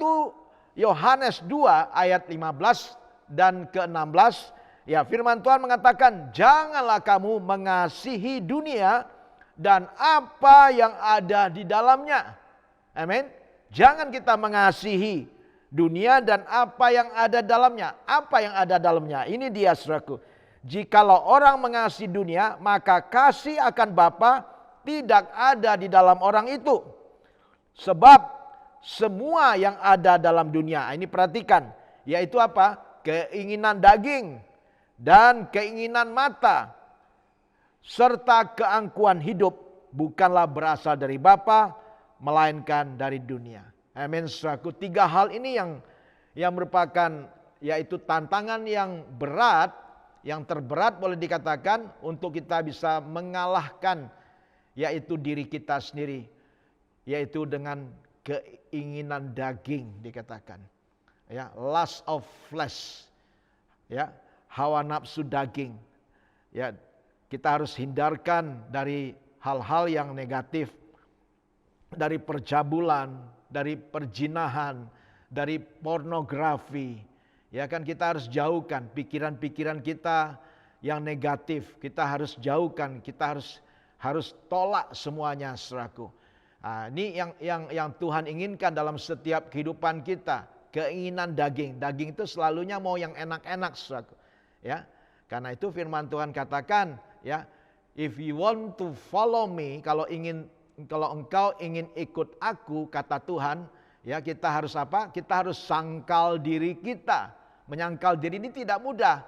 Yohanes 2 ayat 15 dan ke-16 ya, firman Tuhan mengatakan, janganlah kamu mengasihi dunia dan apa yang ada di dalamnya. Amin. Jangan kita mengasihi dunia dan apa yang ada dalamnya. Apa yang ada dalamnya? Ini dia saudaraku. Jikalau orang mengasihi dunia, maka kasih akan Bapa tidak ada di dalam orang itu. Sebab semua yang ada dalam dunia, ini perhatikan, yaitu apa? Keinginan daging dan keinginan mata serta keangkuhan hidup bukanlah berasal dari Bapa melainkan dari dunia. Amin saudaraku. 3 hal ini yang merupakan yaitu tantangan yang berat, yang terberat boleh dikatakan untuk kita bisa mengalahkan yaitu diri kita sendiri, yaitu dengan keinginan daging dikatakan. Ya, lust of flesh. Ya, hawa nafsu daging. Ya, kita harus hindarkan dari hal-hal yang negatif, dari percabulan, dari perjinahan, dari pornografi. Ya kan, kita harus jauhkan pikiran-pikiran kita yang negatif. Kita harus jauhkan, kita harus tolak semuanya saudaraku. Nah, ini yang Tuhan inginkan dalam setiap kehidupan kita. Keinginan daging. Daging itu selalunya mau yang enak-enak saudaraku. Ya, karena itu firman Tuhan katakan, ya, if you want to follow me, kalau engkau ingin ikut aku, kata Tuhan, ya kita harus apa? Kita harus sangkal diri kita. Menyangkal diri ini tidak mudah,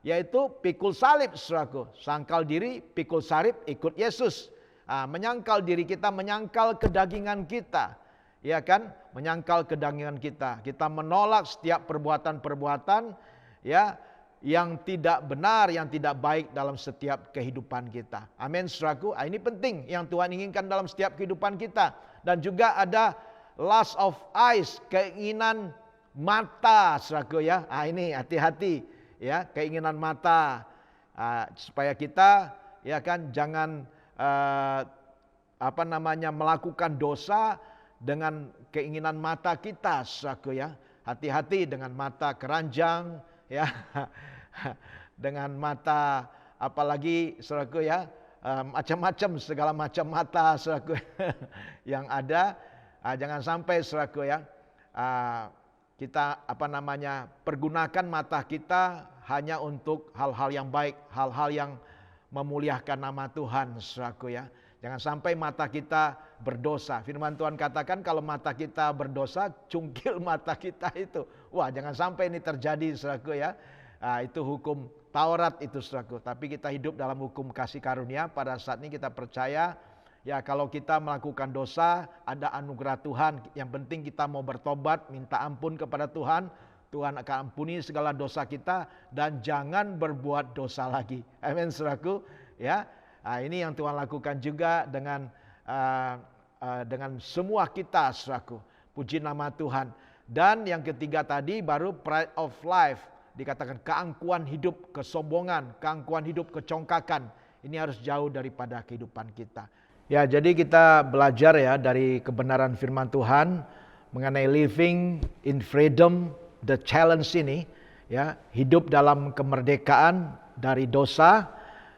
yaitu pikul salib saudaraku. Sangkal diri, pikul salib, ikut Yesus. Menyangkal diri kita, menyangkal kedagingan kita, ya kan? Menyangkal kedagingan kita. Kita menolak setiap perbuatan-perbuatan, ya, yang tidak benar, yang tidak baik dalam setiap kehidupan kita. Amin saudaraku. Ini penting yang Tuhan inginkan dalam setiap kehidupan kita. Dan juga ada lust of eyes, keinginan mata saudaraku ya. Ini hati-hati ya, keinginan mata. Supaya kita ya kan jangan melakukan dosa dengan keinginan mata kita saudaraku ya. Hati-hati dengan mata keranjang ya. Dengan mata apalagi saudaraku ya, macam-macam, segala macam mata saudaraku yang ada. Jangan sampai saudaraku ya, kita pergunakan mata kita hanya untuk hal-hal yang baik, hal-hal yang memuliakan nama Tuhan saudaraku ya. Jangan sampai mata kita berdosa. Firman Tuhan katakan kalau mata kita berdosa, cungkil mata kita itu. Wah, jangan sampai ini terjadi saudaraku ya. Itu hukum Taurat itu saudaraku. Tapi kita hidup dalam hukum kasih karunia. Pada saat ini kita percaya ya, kalau kita melakukan dosa ada anugerah Tuhan. Yang penting kita mau bertobat, minta ampun kepada Tuhan. Tuhan akan ampuni segala dosa kita dan jangan berbuat dosa lagi. Amin saudaraku ya. Ini yang Tuhan lakukan juga dengan semua kita saudaraku. Puji nama Tuhan. Dan yang ketiga tadi baru pride of life. dikatakan keangkuhan hidup, kesombongan, keangkuhan hidup, kecongkakan. Ini harus jauh daripada kehidupan kita. Ya, jadi kita belajar ya dari kebenaran firman Tuhan mengenai living in freedom, the challenge ini, ya, hidup dalam kemerdekaan dari dosa,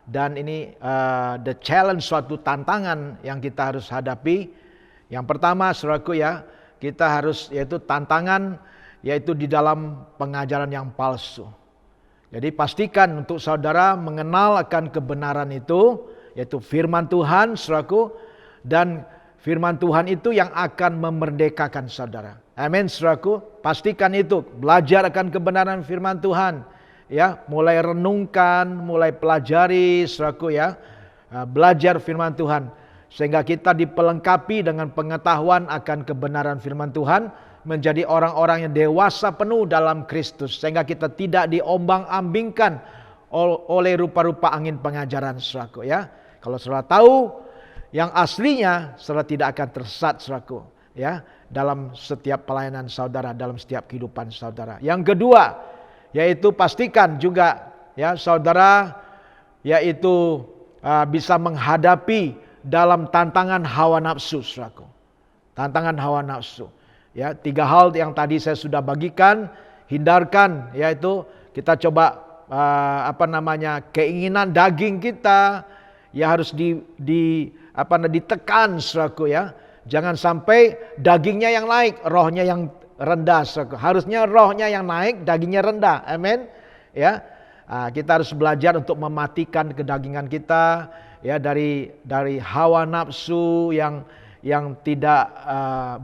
dan ini the challenge, suatu tantangan yang kita harus hadapi. Yang pertama, saudaraku ya, kita harus yaitu tantangan yaitu di dalam pengajaran yang palsu. Jadi pastikan untuk saudara mengenal akan kebenaran itu, yaitu firman Tuhan, saudaraku, dan firman Tuhan itu yang akan memerdekakan saudara. Amin, saudaraku. Pastikan itu, belajar akan kebenaran firman Tuhan, ya, mulai renungkan, mulai pelajari, saudaraku ya, belajar firman Tuhan, sehingga kita dipelengkapi dengan pengetahuan akan kebenaran firman Tuhan, menjadi orang-orang yang dewasa penuh dalam Kristus, sehingga kita tidak diombang-ambingkan oleh rupa-rupa angin pengajaran, saudaraku ya. Kalau saudara tahu yang aslinya, saudara tidak akan tersesat, saudaraku ya, dalam setiap pelayanan saudara, dalam setiap kehidupan saudara. Yang kedua, yaitu pastikan juga ya saudara yaitu bisa menghadapi dalam tantangan hawa nafsu, saudaraku. Tantangan hawa nafsu. Ya, 3 hal yang tadi saya sudah bagikan, hindarkan, yaitu kita coba keinginan daging kita ya harus ditekan, saudaraku ya. Jangan sampai dagingnya yang naik, rohnya yang rendah, saudaraku. Harusnya rohnya yang naik, dagingnya rendah. Amin. Ya. Kita harus belajar untuk mematikan kedagingan kita ya dari hawa nafsu yang tidak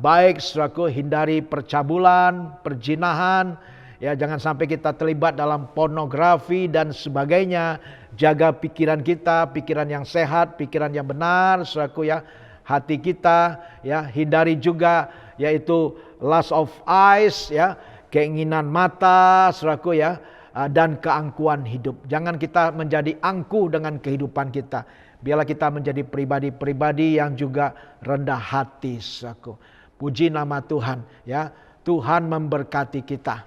baik, saudaraku. Hindari percabulan, perjinahan, ya, jangan sampai kita terlibat dalam pornografi dan sebagainya. Jaga pikiran kita, pikiran yang sehat, pikiran yang benar, saudaraku ya. Hati kita, ya, hindari juga yaitu lust of eyes, ya, keinginan mata, saudaraku ya, dan keangkuhan hidup. Jangan kita menjadi angkuh dengan kehidupan kita. Biarlah kita menjadi pribadi-pribadi yang juga rendah hati, saudaraku. Puji nama Tuhan, ya. Tuhan memberkati kita.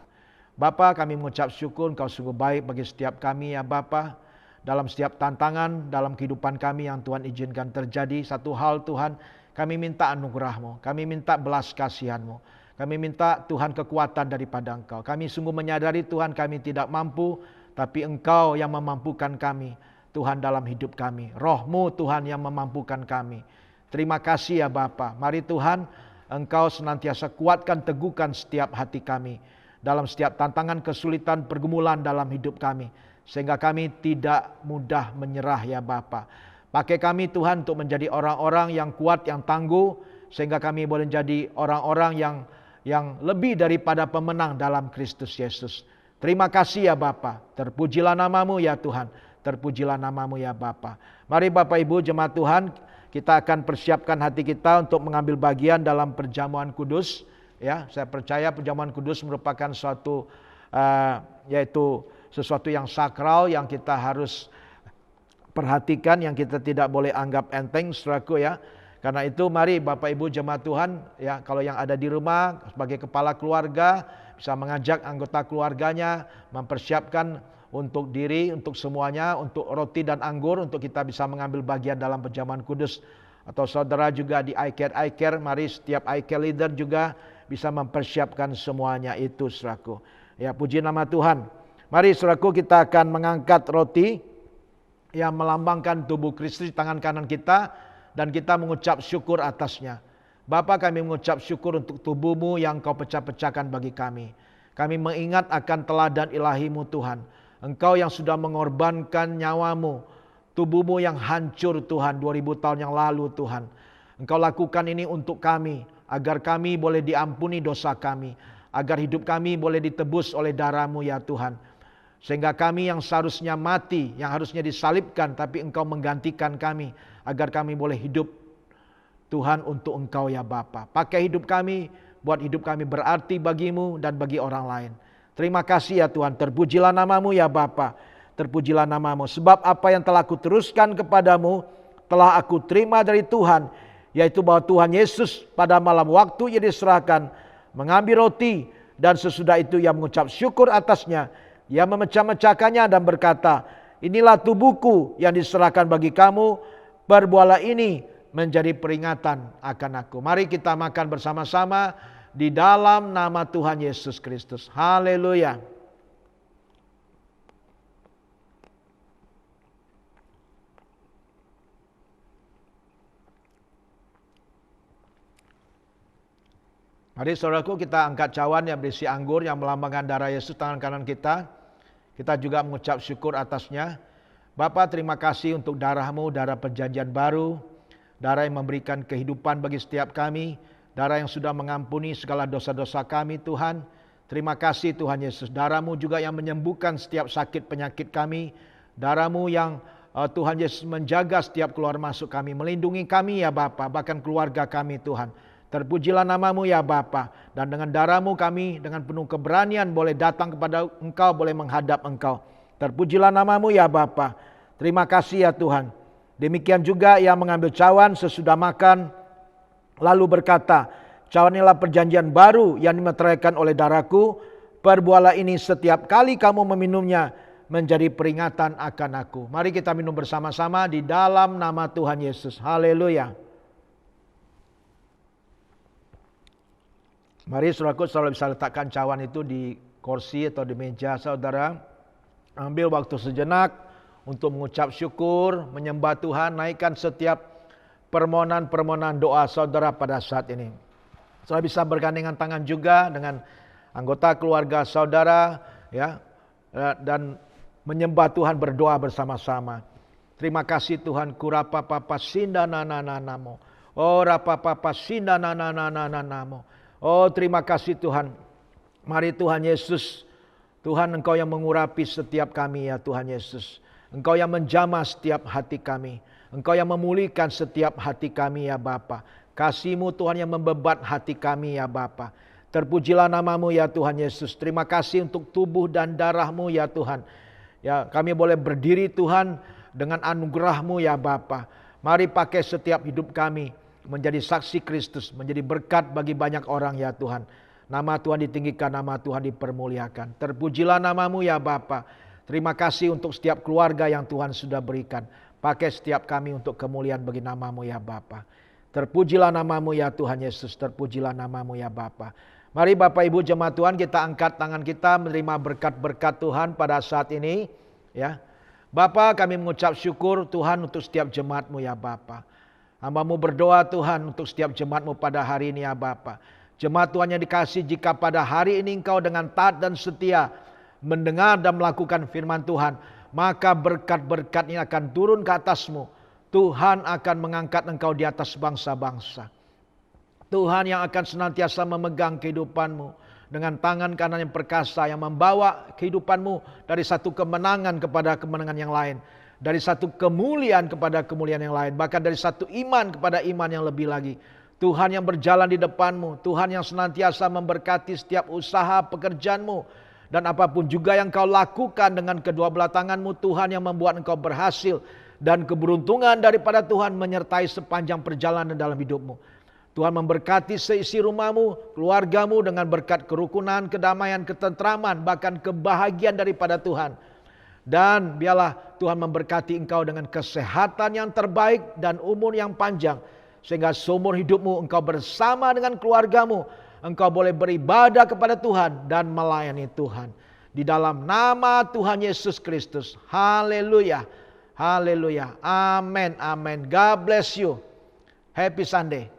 Bapa, kami mengucap syukur Engkau sungguh baik bagi setiap kami ya Bapa. Dalam setiap tantangan dalam kehidupan kami yang Tuhan izinkan terjadi, satu hal Tuhan, kami minta anugerah-Mu, kami minta belas kasihan-Mu, kami minta Tuhan kekuatan daripada Engkau. Kami sungguh menyadari Tuhan kami tidak mampu, tapi Engkau yang memampukan kami, Tuhan, dalam hidup kami. Roh-Mu Tuhan yang memampukan kami. Terima kasih ya Bapa. Mari Tuhan, Engkau senantiasa kuatkan, teguhkan setiap hati kami dalam setiap tantangan, kesulitan, pergumulan dalam hidup kami, sehingga kami tidak mudah menyerah ya Bapa. Pakai kami Tuhan untuk menjadi orang-orang yang kuat, yang tangguh, sehingga kami boleh menjadi orang-orang yang lebih daripada pemenang dalam Kristus Yesus. Terima kasih ya Bapa. Terpujilah nama-Mu ya Tuhan. Terpujilah nama-Mu ya Bapa. Mari Bapak Ibu jemaat Tuhan, kita akan persiapkan hati kita untuk mengambil bagian dalam perjamuan kudus. Ya, saya percaya perjamuan kudus merupakan suatu yaitu sesuatu yang sakral yang kita harus perhatikan, yang kita tidak boleh anggap enteng, saudaraku ya. Karena itu mari Bapak Ibu jemaat Tuhan ya, kalau yang ada di rumah sebagai kepala keluarga bisa mengajak anggota keluarganya mempersiapkan untuk diri, untuk semuanya, untuk roti dan anggur, untuk kita bisa mengambil bagian dalam perjamuan kudus. Atau saudara juga di iCare, mari setiap iCare leader juga bisa mempersiapkan semuanya itu, saudaraku. Ya, puji nama Tuhan. Mari saudaraku, kita akan mengangkat roti yang melambangkan tubuh Kristus di tangan kanan kita, dan kita mengucap syukur atasnya. Bapa, kami mengucap syukur untuk tubuh-Mu yang Kau pecah-pecahkan bagi kami. Kami mengingat akan teladan ilahi-Mu Tuhan. Engkau yang sudah mengorbankan nyawa-Mu, tubuh-Mu yang hancur Tuhan 2000 tahun yang lalu Tuhan. Engkau lakukan ini untuk kami, agar kami boleh diampuni dosa kami, agar hidup kami boleh ditebus oleh darah-Mu ya Tuhan. Sehingga kami yang seharusnya mati, yang harusnya disalibkan, tapi Engkau menggantikan kami, agar kami boleh hidup Tuhan untuk Engkau ya Bapa. Pakai hidup kami, buat hidup kami berarti bagi-Mu dan bagi orang lain. Terima kasih ya Tuhan, terpujilah nama-Mu ya Bapa, terpujilah nama-Mu. Sebab apa yang telah aku teruskan kepadamu, telah aku terima dari Tuhan, yaitu bahwa Tuhan Yesus pada malam waktu Ia diserahkan, mengambil roti, dan sesudah itu Ia mengucap syukur atasnya, Ia memecah-mecahkannya dan berkata, inilah tubuhku yang diserahkan bagi kamu, perbuatlah ini menjadi peringatan akan aku. Mari kita makan bersama-sama di dalam nama Tuhan Yesus Kristus. Haleluya. Mari saudaraku, kita angkat cawan yang berisi anggur yang melambangkan darah Yesus tangan kanan kita. Kita juga mengucap syukur atasnya. Bapa, terima kasih untuk darah-Mu, darah perjanjian baru. Darah yang memberikan kehidupan bagi setiap kami. Darah yang sudah mengampuni segala dosa-dosa kami Tuhan. Terima kasih Tuhan Yesus. Darah-Mu juga yang menyembuhkan setiap sakit penyakit kami. Darah-Mu yang Tuhan Yesus menjaga setiap keluar masuk kami. Melindungi kami ya Bapa, bahkan keluarga kami Tuhan. Terpujilah nama-Mu ya Bapa. Dan dengan darah-Mu kami dengan penuh keberanian boleh datang kepada Engkau, boleh menghadap Engkau. Terpujilah nama-Mu ya Bapa. Terima kasih ya Tuhan. Demikian juga ia mengambil cawan sesudah makan, lalu berkata, cawan inilah perjanjian baru yang dimeteraikan oleh darahku. Perbuatlah ini setiap kali kamu meminumnya menjadi peringatan akan aku. Mari kita minum bersama-sama di dalam nama Tuhan Yesus. Haleluya. Mari saudaraku, saudara bisa letakkan cawan itu di kursi atau di meja saudara. Ambil waktu sejenak untuk mengucap syukur, menyembah Tuhan, naikkan setiap permohonan-permohonan doa saudara pada saat ini. Saudara bisa bergandengan tangan juga dengan anggota keluarga saudara, ya, dan menyembah Tuhan, berdoa bersama-sama. Terima kasih Tuhan, kurapa papa sinda nananamo. Oh rapa papa sinda nananamo. Oh terima kasih Tuhan. Mari Tuhan Yesus, Tuhan Engkau yang mengurapi setiap kami ya Tuhan Yesus. Engkau yang menjamah setiap hati kami. Engkau yang memulihkan setiap hati kami ya Bapa. Kasih-Mu Tuhan yang membebat hati kami ya Bapa. Terpujilah nama-Mu ya Tuhan Yesus. Terima kasih untuk tubuh dan darah-Mu ya Tuhan. Ya, kami boleh berdiri Tuhan dengan anugerah-Mu ya Bapa. Mari pakai setiap hidup kami menjadi saksi Kristus, menjadi berkat bagi banyak orang ya Tuhan. Nama Tuhan ditinggikan, nama Tuhan dipermuliakan. Terpujilah nama-Mu ya Bapa. Terima kasih untuk setiap keluarga yang Tuhan sudah berikan. Pakai setiap kami untuk kemuliaan bagi nama-Mu ya Bapa. Terpujilah nama-Mu ya Tuhan Yesus. Terpujilah nama-Mu ya Bapa. Mari Bapak Ibu jemaat Tuhan, kita angkat tangan kita menerima berkat-berkat Tuhan pada saat ini. Ya, Bapa, kami mengucap syukur Tuhan untuk setiap jemaat-Mu ya Bapa. Hamba-Mu berdoa Tuhan untuk setiap jemaat-Mu pada hari ini ya Bapa. Jemaat Tuhan yang dikasih, jika pada hari ini Engkau dengan taat dan setia mendengar dan melakukan firman Tuhan, maka berkat-berkat ini akan turun ke atas-Mu. Tuhan akan mengangkat Engkau di atas bangsa-bangsa. Tuhan yang akan senantiasa memegang kehidupan-Mu dengan tangan kanan yang perkasa, yang membawa kehidupan-Mu dari satu kemenangan kepada kemenangan yang lain. Dari satu kemuliaan kepada kemuliaan yang lain. Bahkan dari satu iman kepada iman yang lebih lagi. Tuhan yang berjalan di depan-Mu. Tuhan yang senantiasa memberkati setiap usaha pekerjaan-Mu. Dan apapun juga yang Kau lakukan dengan kedua belah tangan-Mu. Tuhan yang membuat Engkau berhasil. Dan keberuntungan daripada Tuhan menyertai sepanjang perjalanan dalam hidup-Mu. Tuhan memberkati seisi rumah-Mu, keluarga-Mu dengan berkat kerukunan, kedamaian, ketentraman. Bahkan kebahagiaan daripada Tuhan. Dan biarlah Tuhan memberkati engkau dengan kesehatan yang terbaik dan umur yang panjang. Sehingga seumur hidupmu engkau bersama dengan keluargamu. Engkau boleh beribadah kepada Tuhan dan melayani Tuhan. Di dalam nama Tuhan Yesus Kristus. Haleluya. Haleluya. Amin. Amin. God bless you. Happy Sunday.